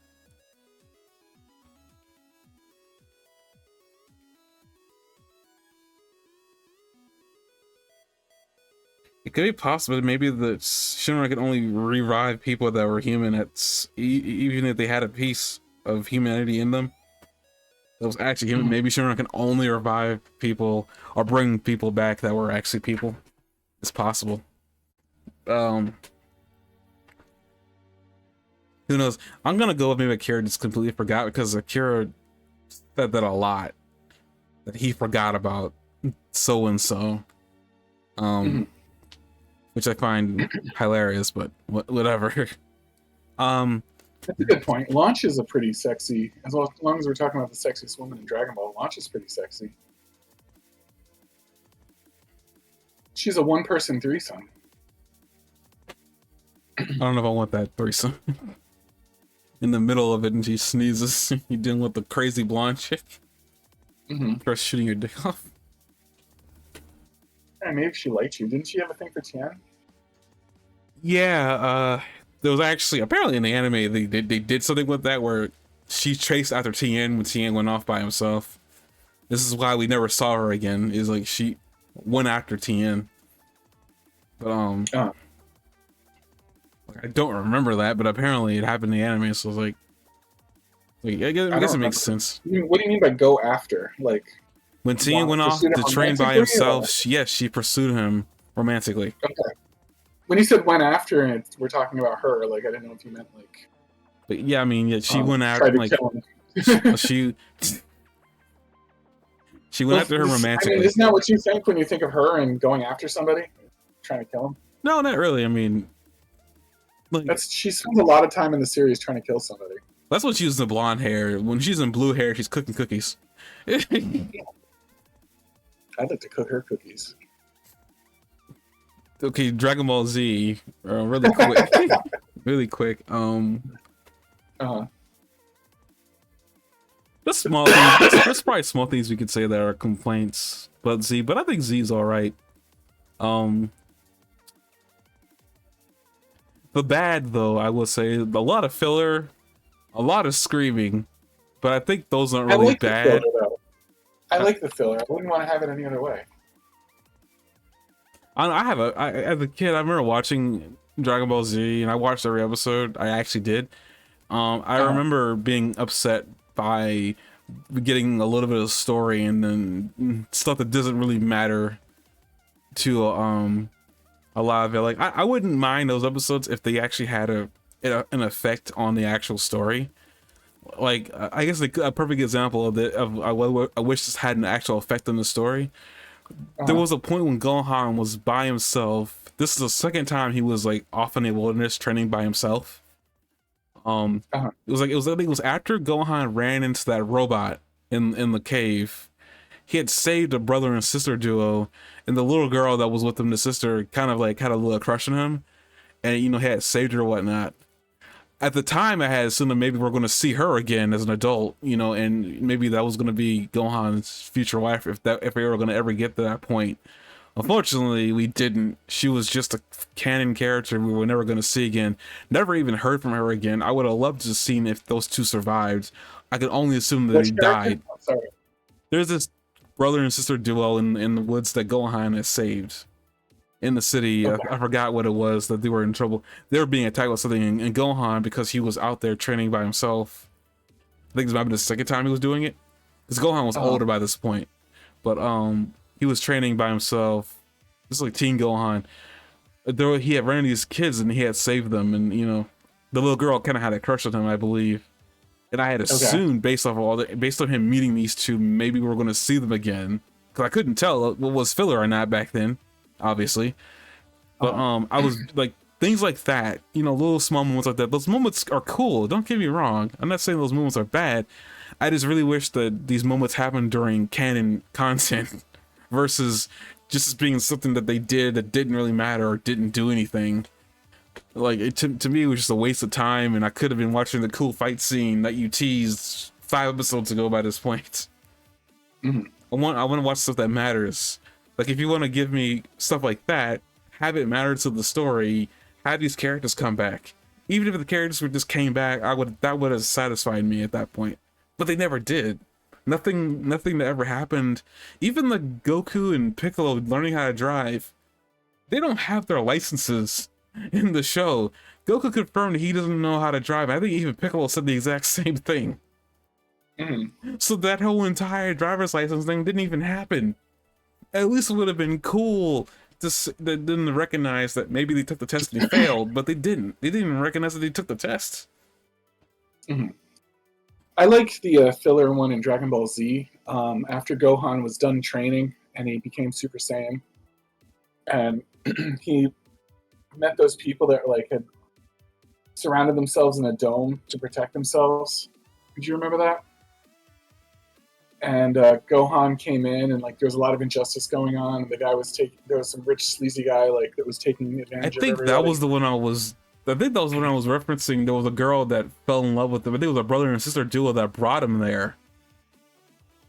It could be possible. Maybe the Shinra could only revive people that were human, even if they had a piece of humanity in them. That was actually human. Maybe Shinra can only revive people or bring people back that were actually people. It's possible. Who knows? I'm gonna go with maybe Akira just completely forgot, because Akira said that a lot. That he forgot about so and so. Which I find hilarious, but whatever. That's a good point. Launch is a pretty sexy, as long as we're talking about the sexiest woman in Dragon Ball, Launch is pretty sexy. She's a one-person threesome. I don't know if I want that threesome. In the middle of it, and she sneezes. You dealing with the crazy blonde chick. Starts shooting your dick off. Yeah, maybe she liked you. Didn't she have a thing for Tien? Yeah, there was actually, apparently in the anime, they did something with that where she chased after Tien when Tien went off by himself. This is why we never saw her again, is like she went after Tien. But, I don't remember that, but apparently it happened in the anime, so it's like I guess it makes sense. What do you mean by go after? Like, when Tien went off to train by himself, yes, she pursued him romantically. Okay. When you said went after, and we're talking about her, like I didn't know if you meant like. But yeah, I mean, yeah, she went after like she went after her romantically. I mean, isn't that what you think when you think of her and going after somebody, trying to kill him? No, not really. I mean, like, she spends a lot of time in the series trying to kill somebody. That's what she's in the blonde hair. When she's in blue hair, she's cooking cookies. I'd like to cook her cookies. Okay, Dragon Ball Z, really quick, really quick. There's small things. There's probably small things we could say that are complaints about Z, but I think Z's all right. The bad, though, I will say, a lot of filler, a lot of screaming, but I think those aren't really bad. I like the filler. I wouldn't want to have it any other way. As a kid, I remember watching Dragon Ball Z, and I watched every episode. I actually did. I remember being upset by getting a little bit of story and then stuff that doesn't really matter to a lot of it. Like I wouldn't mind those episodes if they actually had an effect on the actual story. Like I guess a perfect example of I wish this had an actual effect on the story. There was a point when Gohan was by himself. This is the second time he was like off in the wilderness training by himself. I think it was after Gohan ran into that robot in the cave. He had saved a brother and sister duo, and the little girl that was with him, the sister, kind of like had a little crush on him, and he had saved her or whatnot. At the time, I had assumed that maybe we're going to see her again as an adult, and maybe that was going to be Gohan's future wife if we were going to ever get to that point. Unfortunately, we didn't. She was just a canon character we were never going to see again. Never even heard from her again. I would have loved to have seen if those two survived. I could only assume that they died. There's this brother and sister duo in the woods that Gohan has saved. In the city, I forgot what it was, that they were in trouble. They were being attacked with something, and Gohan, because he was out there training by himself, I think this might be the second time he was doing it, because Gohan was older by this point, but he was training by himself. This is like Teen Gohan. He had ran into these kids and he had saved them, and the little girl kind of had a crush on him, I believe. And I had assumed based on him meeting these two, maybe we were going to see them again, because I couldn't tell what was filler or not back then, obviously. But I was like, things like that, little small moments like that. Those moments are cool. Don't get me wrong. I'm not saying those moments are bad. I just really wish that these moments happened during canon content versus just being something that they did that didn't really matter or didn't do anything. Like, to me, it was just a waste of time, and I could have been watching the cool fight scene that you teased 5 episodes ago by this point. I want to watch stuff that matters. Like, if you want to give me stuff like that, have it matter to the story, have these characters come back. Even if the characters just came back, that would have satisfied me at that point. But they never did. Nothing that ever happened. Even the Goku and Piccolo learning how to drive, they don't have their licenses in the show. Goku confirmed he doesn't know how to drive. I think even Piccolo said the exact same thing. So that whole entire driver's license thing didn't even happen. At least it would have been cool to they didn't recognize that maybe they took the test and they failed, but they didn't. They didn't even recognize that they took the test. I liked the filler one in Dragon Ball Z. After Gohan was done training and he became Super Saiyan, and he met those people that like had surrounded themselves in a dome to protect themselves. Did you remember that? And Gohan came in, and like there was a lot of injustice going on. And the guy was there was some rich sleazy guy like that was taking advantage. I think that was the one I was referencing. There was a girl that fell in love with him. I think it was a brother and sister duo that brought him there.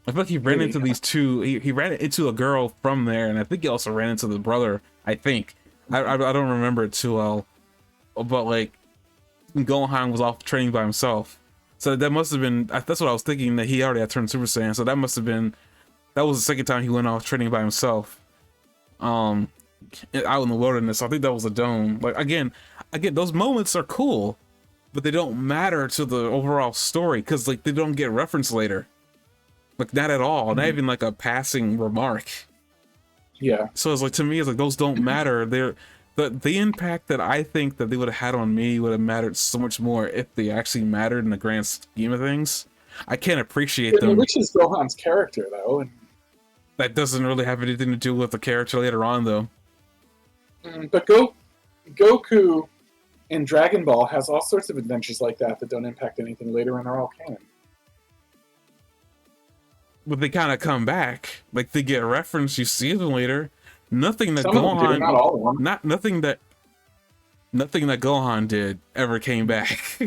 I feel like he ran into these two. He ran into a girl from there, and I think he also ran into the brother. I think I don't remember it too well, but like Gohan was off training by himself. So that must have been, that's what I was thinking, that he already had turned Super Saiyan. So that must have been, that was the second time he went off training by himself. Out in the wilderness. I think that was a dome. Like, again, those moments are cool, but they don't matter to the overall story, because, like, they don't get referenced later. Like, not at all. Not even, like, a passing remark. Yeah. So it's like, to me, it's like, those don't matter. They're... The impact that I think that they would have had on me would have mattered so much more if they actually mattered in the grand scheme of things. I can't appreciate them. Which is Gohan's character, though. And that doesn't really have anything to do with the character later on, though. But Goku in Dragon Ball has all sorts of adventures like that don't impact anything later, and they're all canon. But they kind of come back. Like, they get referenced, you see them later. Nothing that Gohan, not all of them. Nothing that Gohan did ever came back.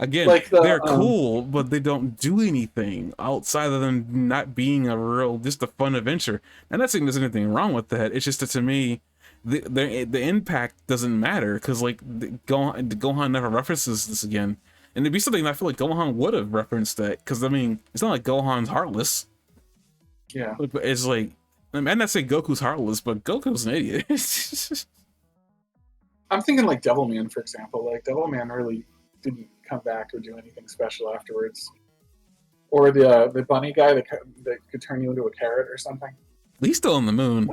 Again, like they're cool, but they don't do anything outside of them not being just a fun adventure. And I'm not saying there's anything wrong with that. It's just that, to me, the impact doesn't matter, because like Gohan never references this again, and it'd be something I feel like Gohan would have referenced that, because I mean, it's not like Gohan's heartless. Yeah, it's like, I'm not saying Goku's heartless, but Goku's an idiot. I'm thinking like Devilman, for example. Like Devilman really didn't come back or do anything special afterwards. Or the bunny guy that could turn you into a carrot or something. He's still on the moon.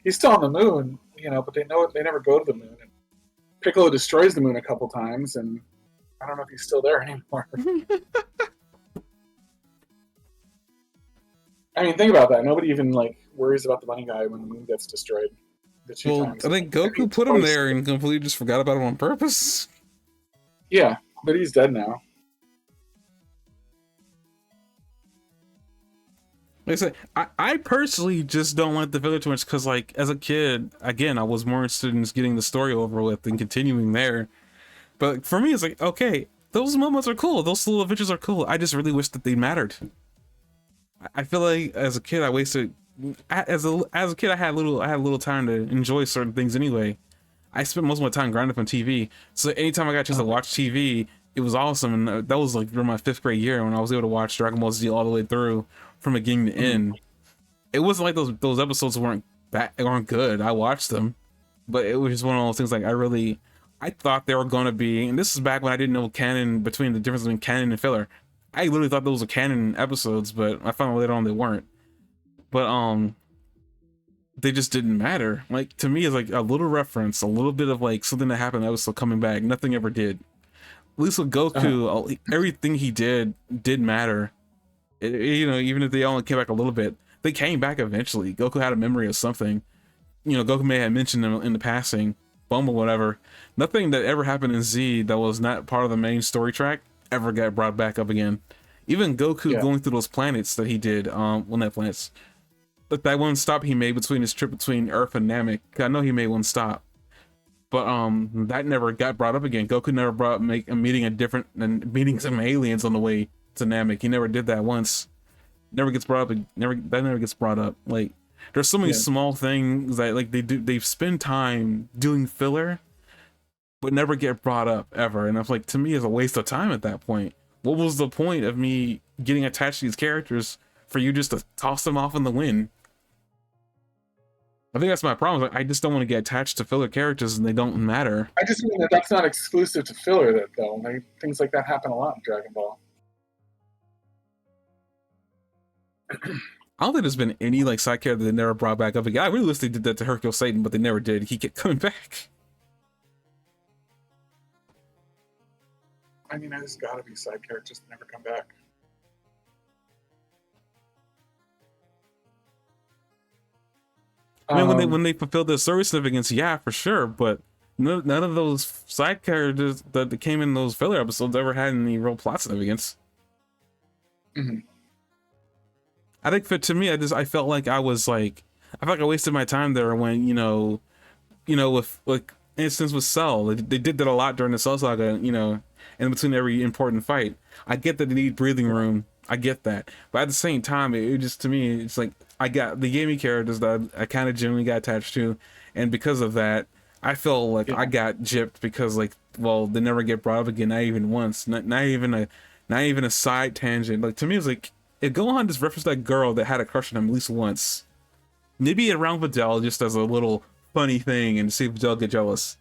He's still on the moon, but they never go to the moon. And Piccolo destroys the moon a couple times, and I don't know if he's still there anymore. I mean, think about that. Nobody even worries about the bunny guy when the moon gets destroyed. I think Goku put him there and completely just forgot about him on purpose. Yeah, but he's dead now. Like I said, I personally just don't like the filler too much, because like as a kid, again, I was more interested in just getting the story over with and continuing there. But for me, it's like, okay, those moments are cool. Those little adventures are cool. I just really wish that they mattered. I feel like as a kid, I wasted. As a kid, I had little time to enjoy certain things anyway. I spent most of my time grinding up on TV, so anytime I got a chance to watch TV, it was awesome. And that was like during my 5th grade year when I was able to watch Dragon Ball Z all the way through from beginning to end. It wasn't like those episodes weren't good. I watched them, but it was just one of those things. Like I thought they were gonna be, and this is back when I didn't know canon, between the difference between canon and filler. I literally thought those were canon episodes, but I found out later on they weren't. But they just didn't matter. Like, to me, it's like a little reference, a little bit of like something that happened that was still coming back. Nothing ever did. At least with Goku, everything he did matter. Even if they only came back a little bit, they came back eventually. Goku had a memory of something. Goku may have mentioned them in the passing, or whatever. Nothing that ever happened in Z that was not part of the main story track ever got brought back up again. Even Goku going through those planets that he did, not planets, but that one stop he made between his trip between Earth and Namek. I know he made one stop, but that never got brought up again. Goku never meeting some aliens on the way to Namek. He never did that once. Never gets brought up. That never gets brought up. Like, there's so many small things that like they spend time doing filler, but never get brought up ever. And it's like, to me, it's a waste of time at that point. What was the point of me getting attached to these characters for you just to toss them off in the wind? I think that's my problem. Like, I just don't want to get attached to filler characters and they don't matter. I just mean that that's not exclusive to filler, that though. Like, things like that happen a lot in Dragon Ball. I don't think there's been any like side character that they never brought back up again. I really wish they did that to Hercule Satan, but they never did. He kept coming back. I mean, there's gotta be side characters that never come back. I mean, when they fulfilled their service significance, yeah, for sure. But none of those side characters that came in those filler episodes ever had any real plot significance. Mm-hmm. I think to me, I felt like I felt like I wasted my time there when with like instance with Cell, they did that a lot during the Cell saga, in between every important fight. I get that they need breathing room. I get that, but at the same time, it just, to me, it's like they gave me characters that I kind of genuinely got attached to, and because of that, I feel like I got gypped because they never get brought up again, not even once, not even a side tangent. Like, to me, it's like if Gohan just referenced that girl that had a crush on him at least once, maybe around Videl just as a little funny thing and see if Videl get jealous,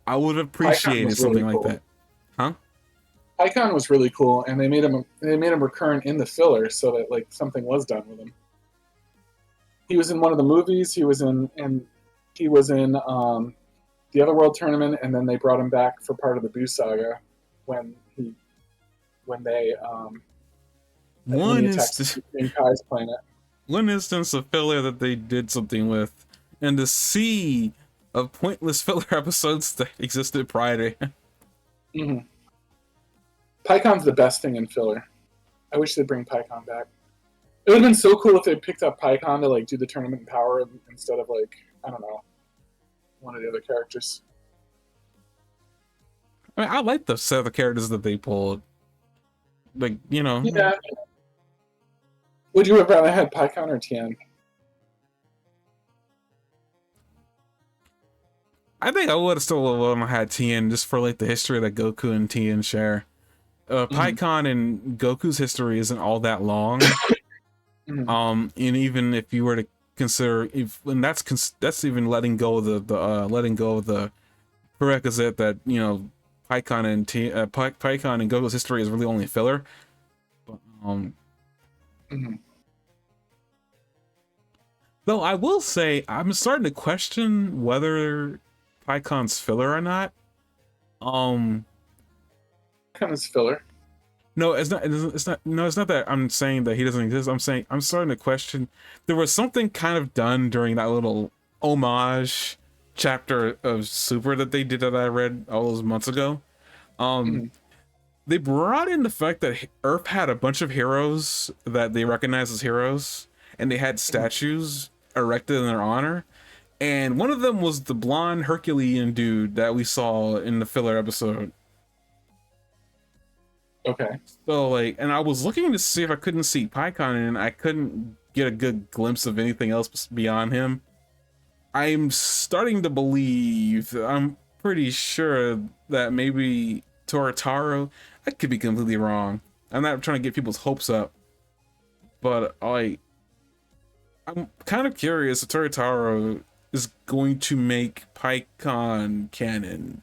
I would have appreciated something really like that. Huh? Icon was really cool, and they made him recurrent in the filler so that like something was done with him. He was in one of the movies. He was in the Otherworld tournament, and then they brought him back for part of the Buu saga when they attacked in Kai's planet. One instance of filler that they did something with, and the sea of pointless filler episodes that existed prior to. Mm-hmm. PyCon's the best thing in filler. I wish they'd bring PyCon back. It would have been so cool if they picked up PyCon to like do the tournament in Power instead of like, I don't know, one of the other characters. I mean, I like the set of characters that they pulled. Like, Yeah. Would you have rather had PyCon or Tien? I think I would have still had Tien just for like the history that Goku and Tien share. PyCon and Goku's history isn't all that long. And even if you were to consider, that's even letting go of the prerequisite that PyCon and Goku's history is really only filler. But, though I will say I'm starting to question whether PyCon's filler or not. Kind of filler. No, it's not. No, it's not that I'm saying that he doesn't exist. I'm saying I'm starting to question. There was something kind of done during that little homage chapter of Super that they did that I read all those months ago. They brought in the fact that Earth had a bunch of heroes that they recognized as heroes, and they had statues erected in their honor. And one of them was the blonde Herculean dude that we saw in the filler episode. Okay. So and I was looking to see if I couldn't see PyCon, and I couldn't get a good glimpse of anything else beyond him. I'm starting to believe, I'm pretty sure that maybe Toritaro, I could be completely wrong. I'm not trying to get people's hopes up, but I'm kind of curious if Toritaro is going to make PyCon canon.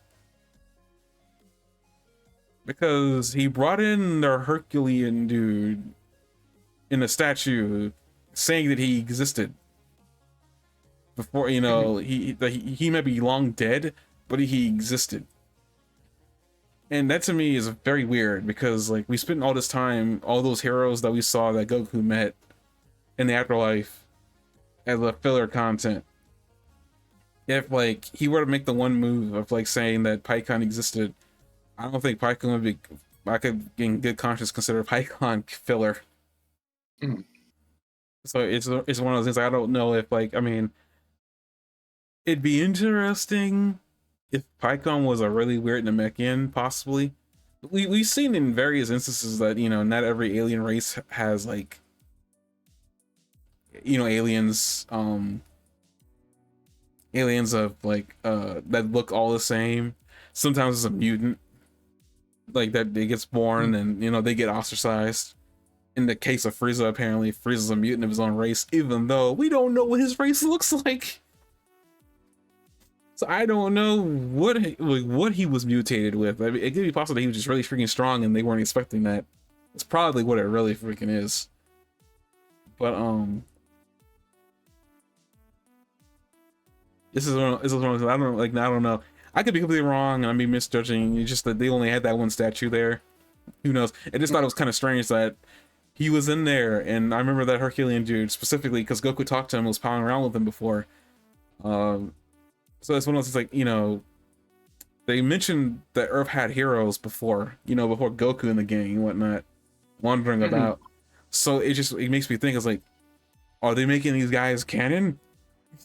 Because he brought in the Herculean dude in a statue saying that he existed. Before, he may be long dead, but he existed. And that to me is very weird because we spent all this time, all those heroes that we saw that Goku met in the afterlife as a filler content. If he were to make the one move of saying that PyCon existed, I don't think PyCon would be. I could, in good conscience, consider PyCon filler. So it's one of those things. I don't know if it'd be interesting if PyCon was a really weird Namekian, possibly. We've seen in various instances that not every alien race has aliens of that look all the same. Sometimes it's a mutant. That they gets born and they get ostracized. In the case of Frieza, apparently Frieza's a mutant of his own race, even though we don't know what his race looks like. So I don't know what he was mutated with. I mean, it could be possible that he was just really freaking strong and they weren't expecting that. It's probably what it really freaking is. But this is one of, I don't like I don't know. I could be completely wrong and I be misjudging. It's just that they only had that one statue there. Who knows? I just thought it was kind of strange that he was in there, and I remember that Herculean dude specifically because Goku talked to him, was palling around with him before. So it's one of those, like, you know, they mentioned that Earth had heroes before, you know, before Goku and the gang and whatnot, wandering about. So it makes me think, it's like, are they making these guys canon?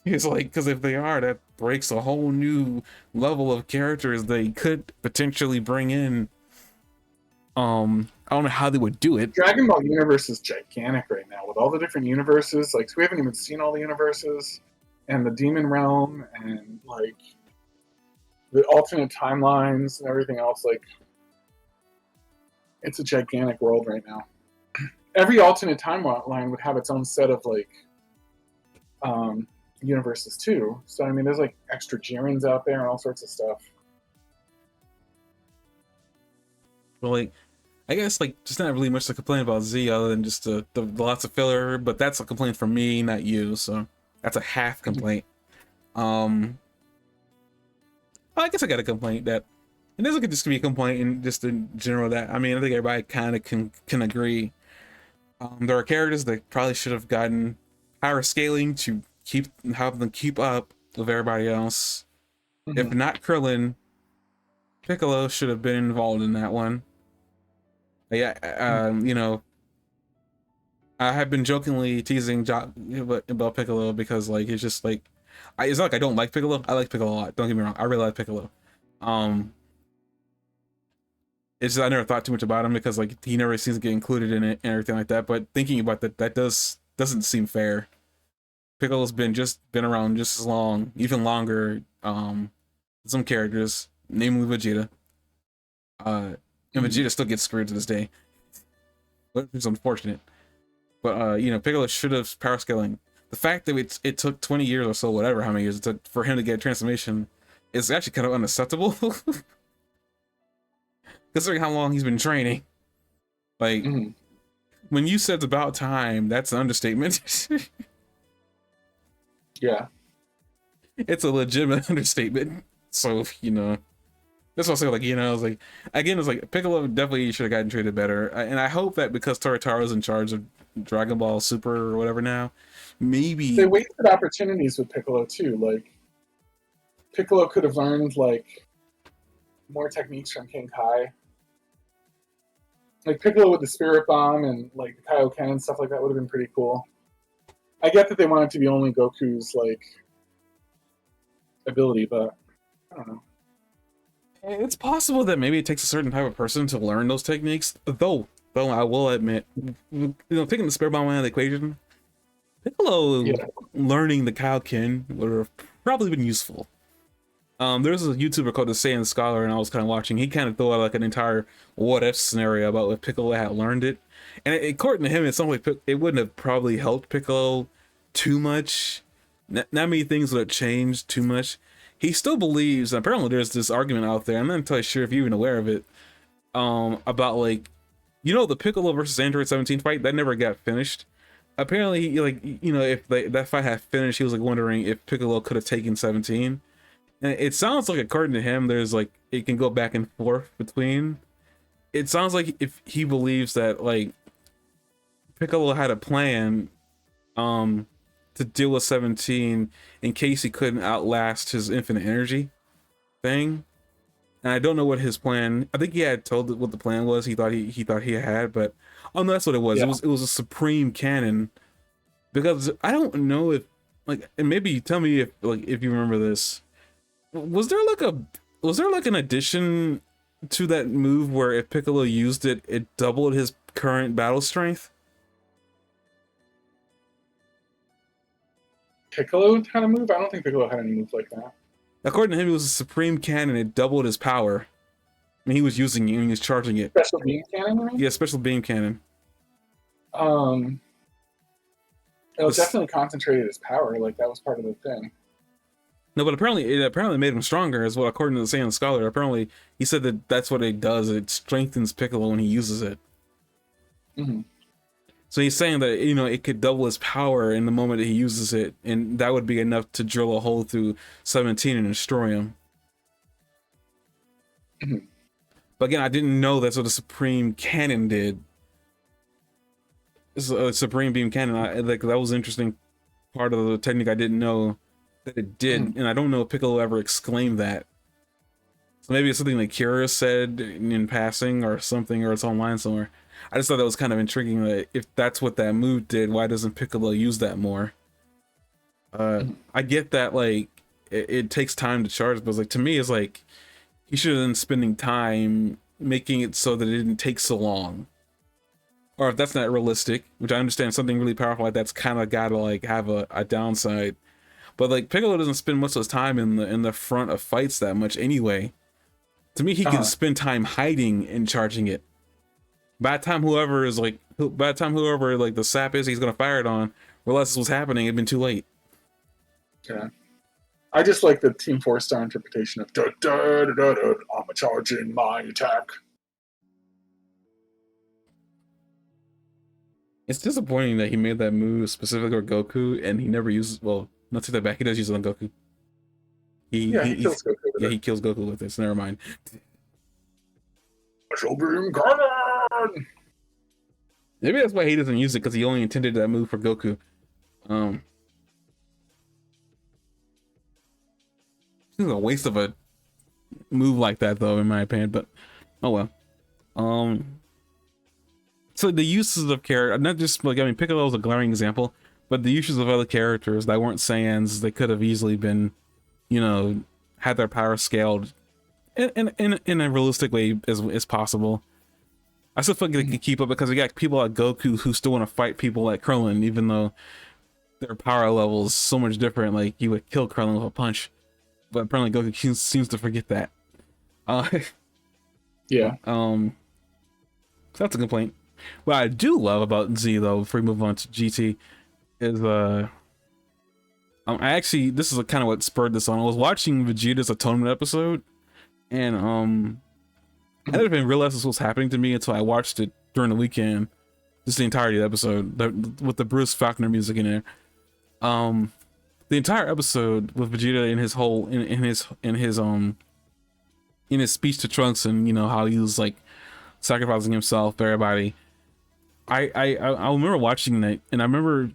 It's like, because if they are, that breaks a whole new level of characters they could potentially bring in. I don't know how they would do it. Dragon Ball universe is gigantic right now with all the different universes. Like, so we haven't even seen all the universes and the demon realm and like the alternate timelines and everything else. Like, it's a gigantic world right now. Every alternate timeline would have its own set of like universes too. So I mean, there's like extra Jirins out there and all sorts of stuff. Well, like, I guess like just not really much to complain about Z other than just the lots of filler, but that's a complaint from me, not you. So that's a half complaint. I guess I got a complaint that, and this could just be a complaint in just in general that, I mean, I think everybody kind of can agree. There are characters that probably should have gotten higher scaling to help them keep up with everybody else. If not Krillin, Piccolo should have been involved in that one. Yeah, you know, I have been jokingly teasing about Piccolo because, like, it's just like, it's not like I don't like Piccolo. I like Piccolo a lot. Don't get me wrong. I really like Piccolo. It's just I never thought too much about him because, like, he never seems to get included in it and everything like that. But thinking about that doesn't seem fair. Piccolo's been around just as long, even longer. Some characters, namely Vegeta. And Vegeta still gets screwed to this day, which is unfortunate. But you know, Piccolo should have power scaling. The fact that it took 20 years or so, whatever how many years it took for him to get a transformation, is actually kind of unacceptable. Considering how long he's been training. Like, when you said it's about time, that's an understatement. Yeah. It's a legitimate understatement. So, you know, that's what I was saying, like, you know, I was like, again, it's like, Piccolo definitely should have gotten treated better. And I hope that because Toritaro's in charge of Dragon Ball Super or whatever now, maybe... They wasted opportunities with Piccolo, too. Like, Piccolo could have learned, like, more techniques from King Kai. Like, Piccolo with the Spirit Bomb and, like, the Kaioken and stuff like that would have been pretty cool. I get that they want it to be only Goku's, like, ability, but I don't know. It's possible that maybe it takes a certain type of person to learn those techniques, though I will admit, you know, taking the Spirit Bomb out of the equation, Piccolo learning the Kaioken would have probably been useful. There's a YouTuber called the Saiyan Scholar, and I was kind of watching. He kind of threw out like an entire what if scenario about if Piccolo had learned it, and according to him, it's something like it wouldn't have probably helped Piccolo too much. Not many things would have changed too much. He still believes, and apparently there's this argument out there, I'm not entirely sure if you're even aware of it, about, like, you know, the Piccolo versus Android 17 fight, that never got finished. Apparently, like, you know, if that fight had finished, he was, like, wondering if Piccolo could have taken 17. And it sounds like, according to him, there's, like, it can go back and forth between. It sounds like if he believes that, like, Piccolo had a plan, to deal with 17 in case he couldn't outlast his infinite energy thing. And I don't know what his plan, I think he had told what the plan was, he thought he had, but oh no, that's what it was. It was a supreme cannon. Because I don't know if, like, and maybe tell me if, like, if you remember this, was there like an addition to that move where if Piccolo used it, it doubled his current battle strength? Piccolo had a move? I don't think Piccolo had any moves like that. According to him, it was a supreme cannon. It doubled his power. I mean, he was using it, he was charging it. Special beam cannon, right? Yeah, special beam cannon. It was definitely concentrated his power. Like, that was part of the thing. No, but apparently made him stronger, is what according to the Saiyan scholar. Apparently, he said that that's what it does. It strengthens Piccolo when he uses it. Mm-hmm. So he's saying that, you know, it could double his power in the moment that he uses it, and that would be enough to drill a hole through 17 and destroy him. Mm-hmm. But again, I didn't know that's what the Supreme Cannon did. Supreme Beam Cannon, like that was an interesting part of the technique I didn't know that it did, and I don't know if Piccolo ever exclaimed that. So maybe it's something that Kira said in passing or something, or it's online somewhere. I just thought that was kind of intriguing that if that's what that move did, why doesn't Piccolo use that more? I get that, like, it takes time to charge, but it's like, to me, it's like, he should have been spending time making it so that it didn't take so long. Or if that's not realistic, which I understand something really powerful like that's kind of gotta like have a downside. But like Piccolo doesn't spend much of his time in the front of fights that much anyway. To me, he can spend time hiding and charging it. By the time whoever like the sap is he's gonna fire it on realizes what's happening, it'd been too late. Yeah. I just like the Team 4-star interpretation of I'm a charging my attack. It's disappointing that he made that move specifically for Goku and he never uses, well, not take that back, he does use it on Goku. He kills Goku with it. He kills Goku with this, never mind. Special Beam Cannon! Maybe that's why he doesn't use it, because he only intended that move for Goku. It's a waste of a move like that, though, in my opinion. But oh well. So the uses of character, not just like, I mean, Piccolo is a glaring example, but the uses of other characters that weren't Saiyans, they could have easily been, you know, had their power scaled in a realistic way as possible. I still feel like they could keep up because we got people like Goku who still want to fight people like Krillin, even though their power level is so much different. Like, you would kill Krillin with a punch, but apparently Goku seems to forget that. Yeah. So that's a complaint. What I do love about Z, though, before we move on to GT, is I actually, this is kind of what spurred this on. I was watching Vegeta's Atonement episode, and I didn't even realize this was happening to me until I watched it during the weekend. Just the entirety of the episode, with the Bruce Faulkner music in there. The entire episode with Vegeta in his whole in his speech to Trunks, and you know how he was like sacrificing himself for everybody. I remember watching that, and I remember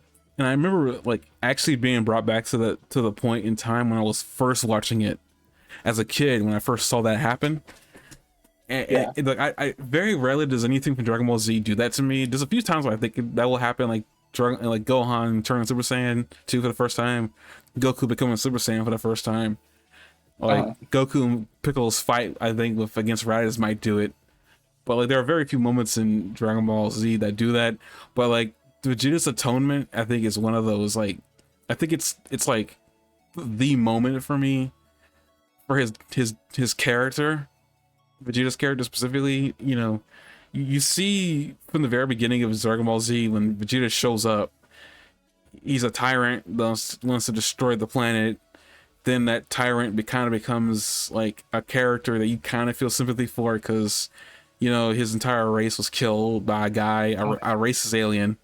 like actually being brought back to the point in time when I was first watching it as a kid, when I first saw that happen. And like I very rarely does anything from Dragon Ball Z do that to me. There's a few times where I think that will happen, like Gohan turning Super Saiyan 2 for the first time, Goku becoming Super Saiyan for the first time, like Goku and Piccolo's fight, I think against Raditz might do it. But like there are very few moments in Dragon Ball Z that do that. But like Vegeta's Atonement, I think is one of those, like, I think it's like the moment for me for his character, Vegeta's character specifically. You know, you see from the very beginning of Dragon Ball Z, when Vegeta shows up, he's a tyrant that wants to destroy the planet. Then that tyrant kind of becomes like a character that you kind of feel sympathy for, because you know his entire race was killed by a guy, a racist alien.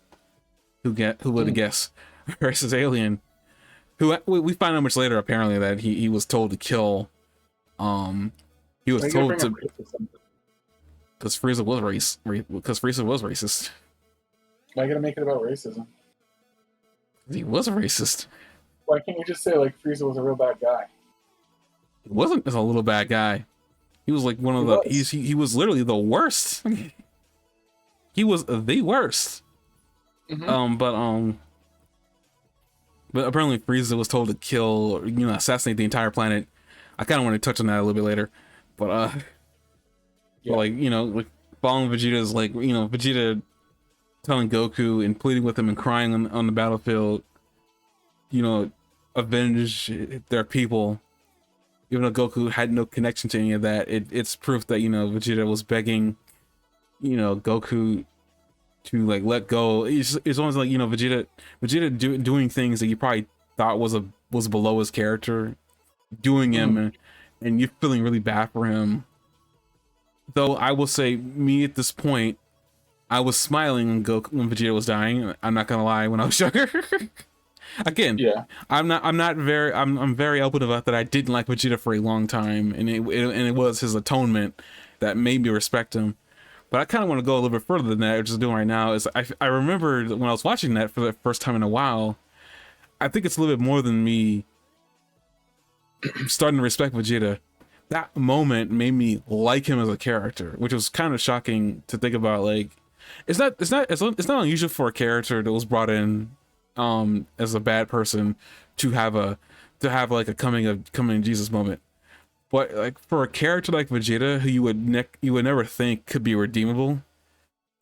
Who would have guessed? A racist alien. Who we find out much later apparently that he was told to kill. He was told to, because Frieza was racist. Why gotta make it about racism? He was a racist. Why can't you just say like Frieza was a real bad guy? He wasn't a little bad guy. He was like one of he was literally the worst. He was the worst. Mm-hmm. But apparently Frieza was told to kill, you know, assassinate the entire planet. I kind of want to touch on that a little bit later, but but like, you know, like following Vegeta's, like, you know, Vegeta telling Goku and pleading with him and crying on the battlefield, you know, avenge their people, even though Goku had no connection to any of that. It's proof that, you know, Vegeta was begging, you know, Goku to like let go. It's almost like, you know, Vegeta doing things that you probably thought was below his character, doing him, and you're feeling really bad for him. Though I will say, me at this point, I was smiling when Vegeta was dying. I'm not gonna lie, when I was younger. Again, Yeah. I'm very open about that. I didn't like Vegeta for a long time, and it was his atonement that made me respect him. But I kind of want to go a little bit further than that, which is doing right now. Is I remember when I was watching that for the first time in a while, I think it's a little bit more than me starting to respect Vegeta. That moment made me like him as a character, which was kind of shocking to think about. Like, it's not unusual for a character that was brought in as a bad person to have like a coming of Jesus moment. But like for a character like Vegeta, who you would never think could be redeemable,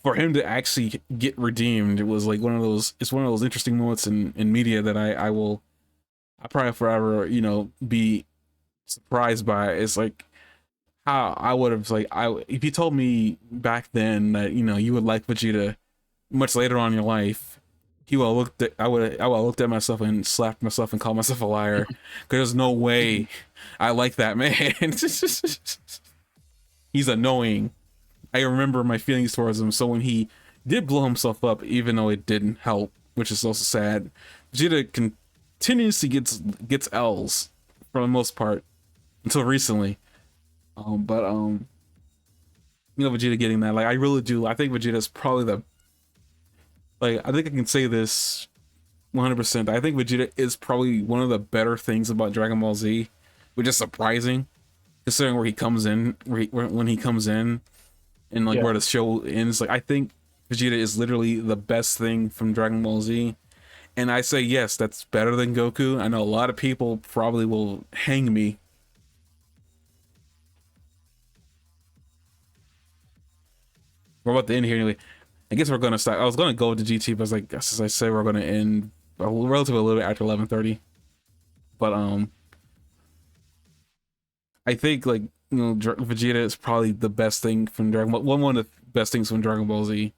for him to actually get redeemed, it was like one of those interesting moments in media that I probably forever, be surprised by. It's like how I would have, like, if you told me back then that you would like Vegeta much later on in your life, I would have looked at myself and slapped myself and called myself a liar, because there's no way I like that man. He's annoying. I remember my feelings towards him. So when he did blow himself up, even though it didn't help, which is also sad, Vegeta continuously gets L's for the most part until recently. Vegeta getting that, like, I really do. I think Vegeta is probably I think I can say this 100%. I think Vegeta is probably one of the better things about Dragon Ball Z, which is surprising considering where he comes in, when he comes in, and like where the show ends. Like, I think Vegeta is literally the best thing from Dragon Ball Z, and I say yes, that's better than Goku. I know a lot of people probably will hang me. We're about to end here anyway. I guess we're gonna start. I was gonna go to GT, but I was like, as I say, we're gonna end relatively a little bit after 11:30. But I think, like, Vegeta is probably the best thing from Dragon Ball. One of the best things from Dragon Ball Z.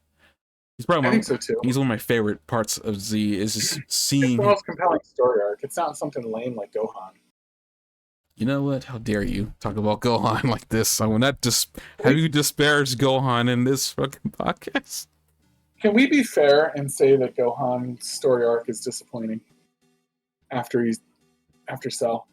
He's probably I think so too. He's one of my favorite parts of Z. Is just seeing. It's the most compelling story arc. It's not something lame like Gohan. You know what? How dare you talk about Gohan like this? I will not have you disparage Gohan in this fucking podcast. Can we be fair and say that Gohan's story arc is disappointing after Cell?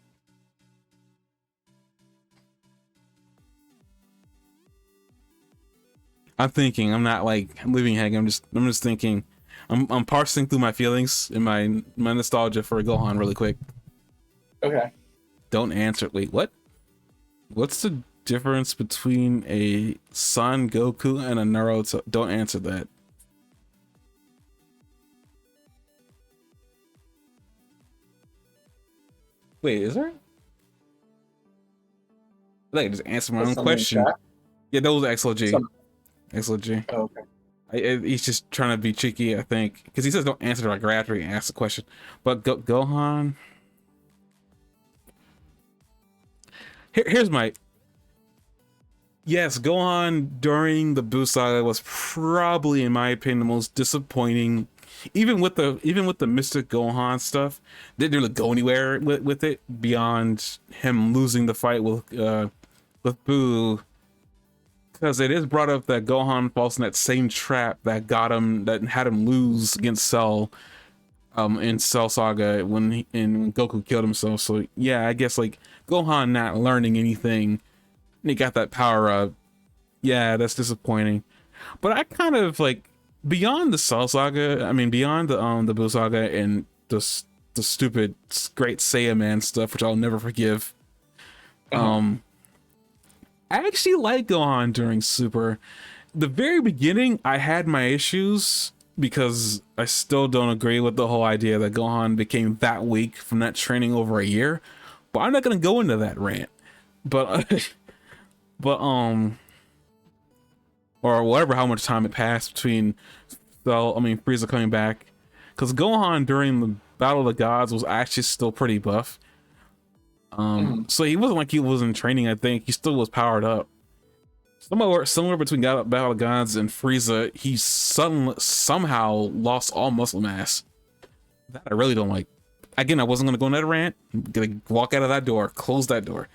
I'm thinking. I'm not like living hag. I'm just thinking. I'm parsing through my feelings and my nostalgia for Gohan really quick. Okay. Don't answer. Wait, what? What's the difference between a Son Goku and a Naruto? Don't answer that. Wait, is there? I think I just answered my own question. Yeah, that was XLG. XLG. Oh, okay. He's just trying to be cheeky, I think, because he says don't answer the right after he asks the question. But Gohan. Here's my. Yes, Gohan during the Buu saga was probably, in my opinion, the most disappointing. Even with the Mystic Gohan stuff, they didn't really go anywhere with it beyond him losing the fight with Buu. Because it is brought up that Gohan falls in that same trap that had him lose against Cell, in Cell Saga when Goku killed himself. So yeah, I guess like Gohan not learning anything, and he got that power up. Yeah, that's disappointing. But I kind of like beyond the Cell Saga. I mean, beyond the Buu Saga and the stupid Great Saiyaman stuff, which I'll never forgive. I actually like Gohan during Super. The very beginning, I had my issues because I still don't agree with the whole idea that Gohan became that weak from that training over a year. But I'm not gonna go into that rant. But or whatever, how much time it passed between Frieza coming back, because Gohan during the Battle of the Gods was actually still pretty buff. So he wasn't like he was in training. I think he still was powered up. Somewhere between Battle of Gods and Frieza, he somehow lost all muscle mass. That I really don't like again, I wasn't gonna go on that rant. I'm gonna walk out of that door, close that door.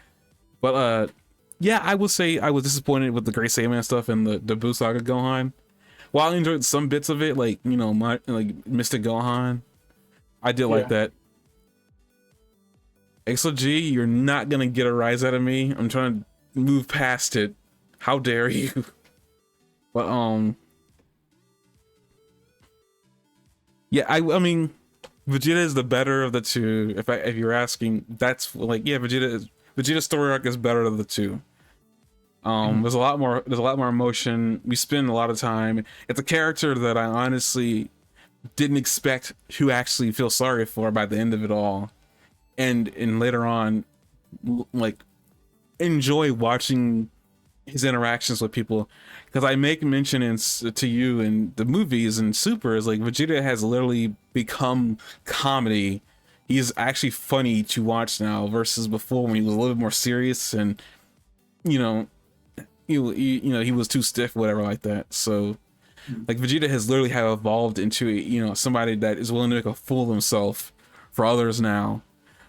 But yeah, I would say I was disappointed with the Great Saiyaman stuff and the Buu Saga Gohan. While I enjoyed some bits of it, like, you know, my like Mystic Gohan, I did like that. XLG, you're not gonna get a rise out of me. I'm trying to move past it. How dare you? But yeah, I mean, Vegeta is the better of the two. If you're asking, that's like, yeah, Vegeta's story arc is better of the two. There's a lot more emotion. We spend a lot of time. It's a character that I honestly didn't expect to actually feel sorry for by the end of it all, and later on, like, enjoy watching his interactions with people, because I make mention to you in the movies and Super is like Vegeta has literally become comedy. He's actually funny to watch now versus before when he was a little bit more serious and, you know, he was too stiff, whatever like that. So like Vegeta has literally have evolved into, you know, somebody that is willing to make a fool of himself for others now.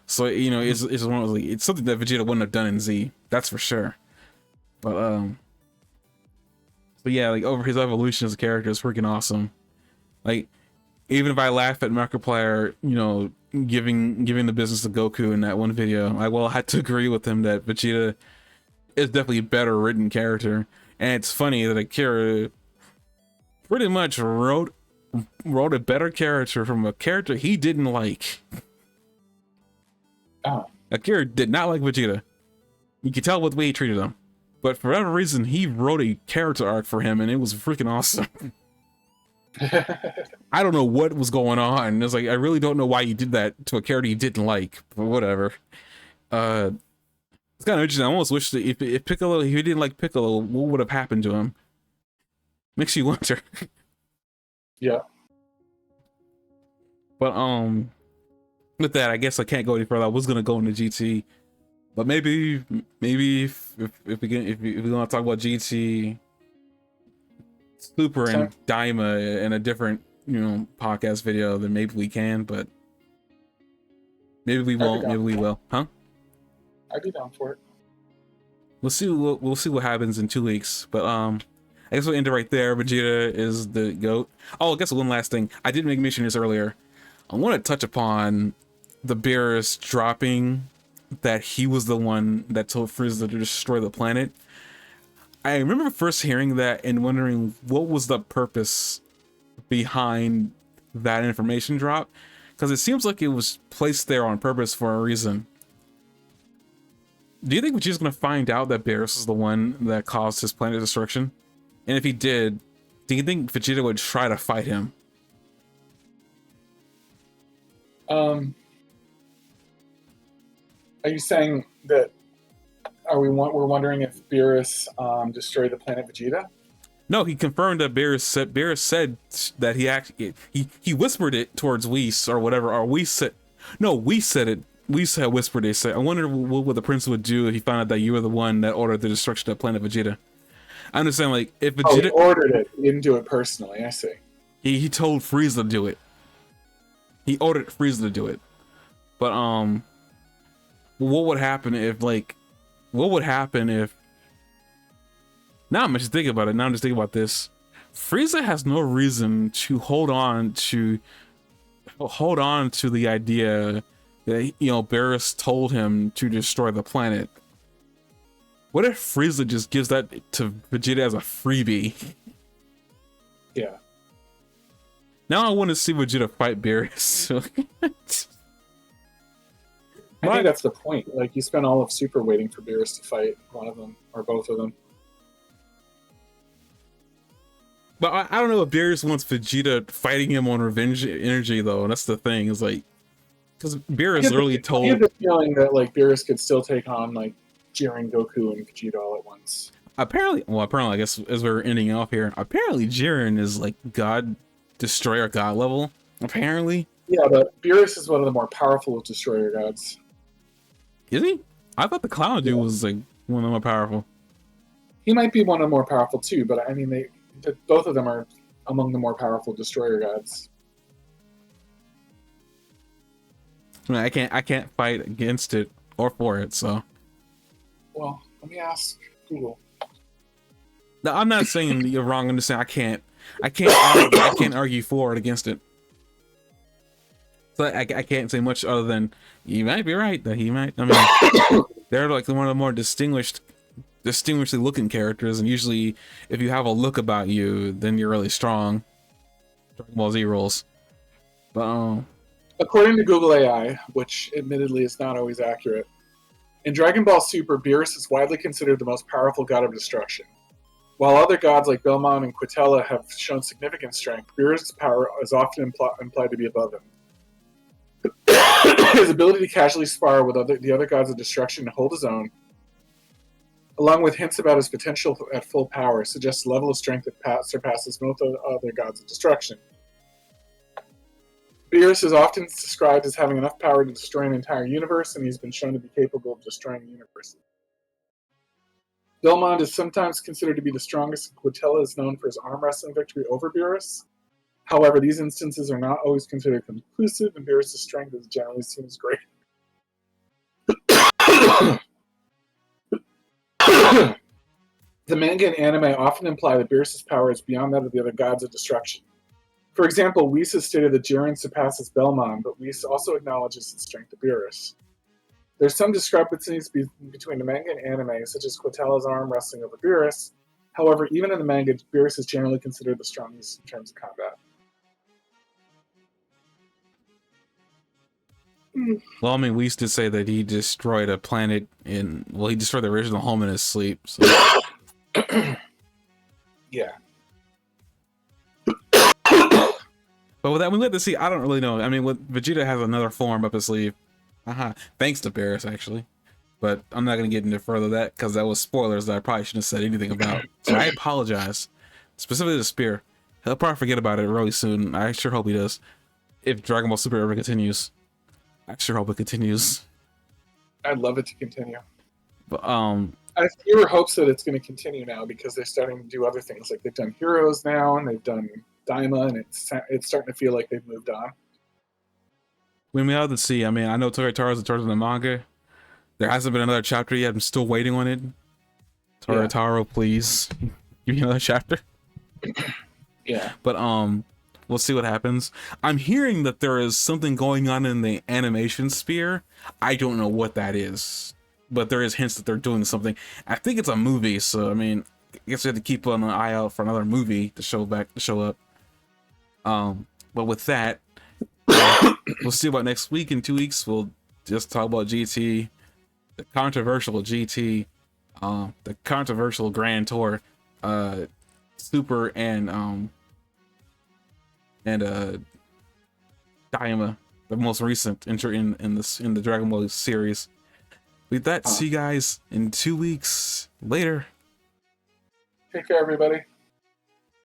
So, you know, it's one of those, like, it's something that Vegeta wouldn't have done in Z, that's for sure. But yeah, like, over his evolution as a character is freaking awesome. Like, even if I laugh at Markiplier, you know, giving the business to Goku in that one video, I had to agree with him that Vegeta is definitely a better written character. And it's funny that Akira pretty much wrote a better character from a character he didn't like. Oh. Akira did not like Vegeta. You could tell with the way he treated him. But for whatever reason, he wrote a character arc for him, and it was freaking awesome. I don't know what was going on. It's like, I really don't know why you did that to a character you didn't like, but whatever. It's kind of interesting. I almost wish that if Piccolo, if he didn't like Piccolo, what would have happened to him? Makes you wonder. Yeah. But with that, I guess I can't go any further. I was gonna go into GT, but maybe if we want to talk about GT, Super, and Daima in a different, you know, podcast video, then maybe we can. But maybe we won't. Maybe we will. Huh? I'd be down for it. We'll see. We'll see what happens in 2 weeks. But I guess we'll end it right there. Vegeta is the GOAT. Oh, I guess one last thing. I did make mention this earlier. I want to touch upon the Beerus dropping that he was the one that told Frieza to destroy the planet. I remember first hearing that and wondering what was the purpose behind that information drop, because it seems like it was placed there on purpose for a reason. Do you think Vegeta's going to find out that Beerus is the one that caused his planet destruction? And if he did, do you think Vegeta would try to fight him? Are you saying that? We're wondering if Beerus destroyed the planet Vegeta? No, he confirmed that Beerus said that he actually he whispered it towards Whis or whatever, or Whis said it. Whis had whispered it. Said, "I wonder what the prince would do if he found out that you were the one that ordered the destruction of planet Vegeta." I understand, like, if Vegeta he ordered it, he didn't do it personally. I see. He told Frieza to do it. He ordered Frieza to do it. But what would happen if, like, now I'm just thinking about it. Now I'm just thinking about this. Frieza has no reason to hold on to the idea that, you know, Beerus told him to destroy the planet. What if Frieza just gives that to Vegeta as a freebie? Yeah. Now I want to see Vegeta fight Beerus. I think that's the point. Like, you spent all of Super waiting for Beerus to fight one of them or both of them. But I don't know if Beerus wants Vegeta fighting him on revenge energy, though. That's the thing. Is like, because Beerus literally told. I have the feeling that, like, Beerus could still take on, like, Jiren, Goku, and Vegeta all at once. Apparently, I guess as we're ending off here, apparently Jiren is like God Destroyer God level. Apparently. Yeah, but Beerus is one of the more powerful Destroyer gods. Is he? I thought the Clown dude was like one of the more powerful. He might be one of the more powerful too, but I mean, both of them are among the more powerful Destroyer gods. I mean, I can't fight against it or for it. So, Well, let me ask Google. no, I'm not saying you're wrong. I'm just saying I can't argue for it against it. So I can't say much other than you might be right that he might. I mean, they're like one of the more distinguishedly looking characters, and usually if you have a look about you, then you're really strong. Dragon Ball Z rules. But According to Google AI, which admittedly is not always accurate, in Dragon Ball Super, Beerus is widely considered the most powerful god of destruction. While other gods like Belmont and Quitella have shown significant strength, Beerus' power is often implied to be above him. His ability to casually spar with the other gods of destruction and hold his own, along with hints about his potential at full power, suggests a level of strength that surpasses most other gods of destruction. Beerus is often described as having enough power to destroy an entire universe, and he's been shown to be capable of destroying universes. Belmont is sometimes considered to be the strongest, and Quitella is known for his arm wrestling victory over Beerus. However, these instances are not always considered conclusive, and Beerus' strength is generally seen as great. The manga and anime often imply that Beerus' power is beyond that of the other gods of destruction. For example, Whis has stated that Jiren surpasses Belmont, but Whis also acknowledges the strength of Beerus. There's some discrepancies between the manga and anime, such as Quitella's arm wrestling over Beerus. However, even in the manga, Beerus is generally considered the strongest in terms of combat. well, I mean, we used to say that he destroyed a planet he destroyed the original home in his sleep. So. Yeah. But with that, we let to see. I don't really know. I mean, Vegeta has another form up his sleeve. Thanks to Beerus, actually. But I'm not going to get into further that because that was spoilers that I probably shouldn't have said anything about. So I apologize. Specifically the Spear. He'll probably forget about it really soon. I sure hope he does. If Dragon Ball Super ever continues. I sure hope it continues. I'd love it to continue. But, I have fewer hopes that it's going to continue now because they're starting to do other things. Like they've done Heroes now, and they've done Daima, and it's starting to feel like they've moved on. We may have to see. I mean, I know Toyotaro's in charge of the manga. There hasn't been another chapter yet. I'm still waiting on it. Toyotaro, please give me another chapter. Yeah. But we'll see what happens. I'm hearing that there is something going on in the animation sphere. I don't know what that is, but there is hints that they're doing something. I think it's a movie, so I mean, I guess we have to keep an eye out for another movie to show up. But with that, we'll see about next week. In 2 weeks, we'll just talk about GT, the controversial GT, the controversial Grand Tour, Super, and Daima, the most recent entry in the Dragon Ball series. With that, see you guys in 2 weeks. Later. Take care, everybody.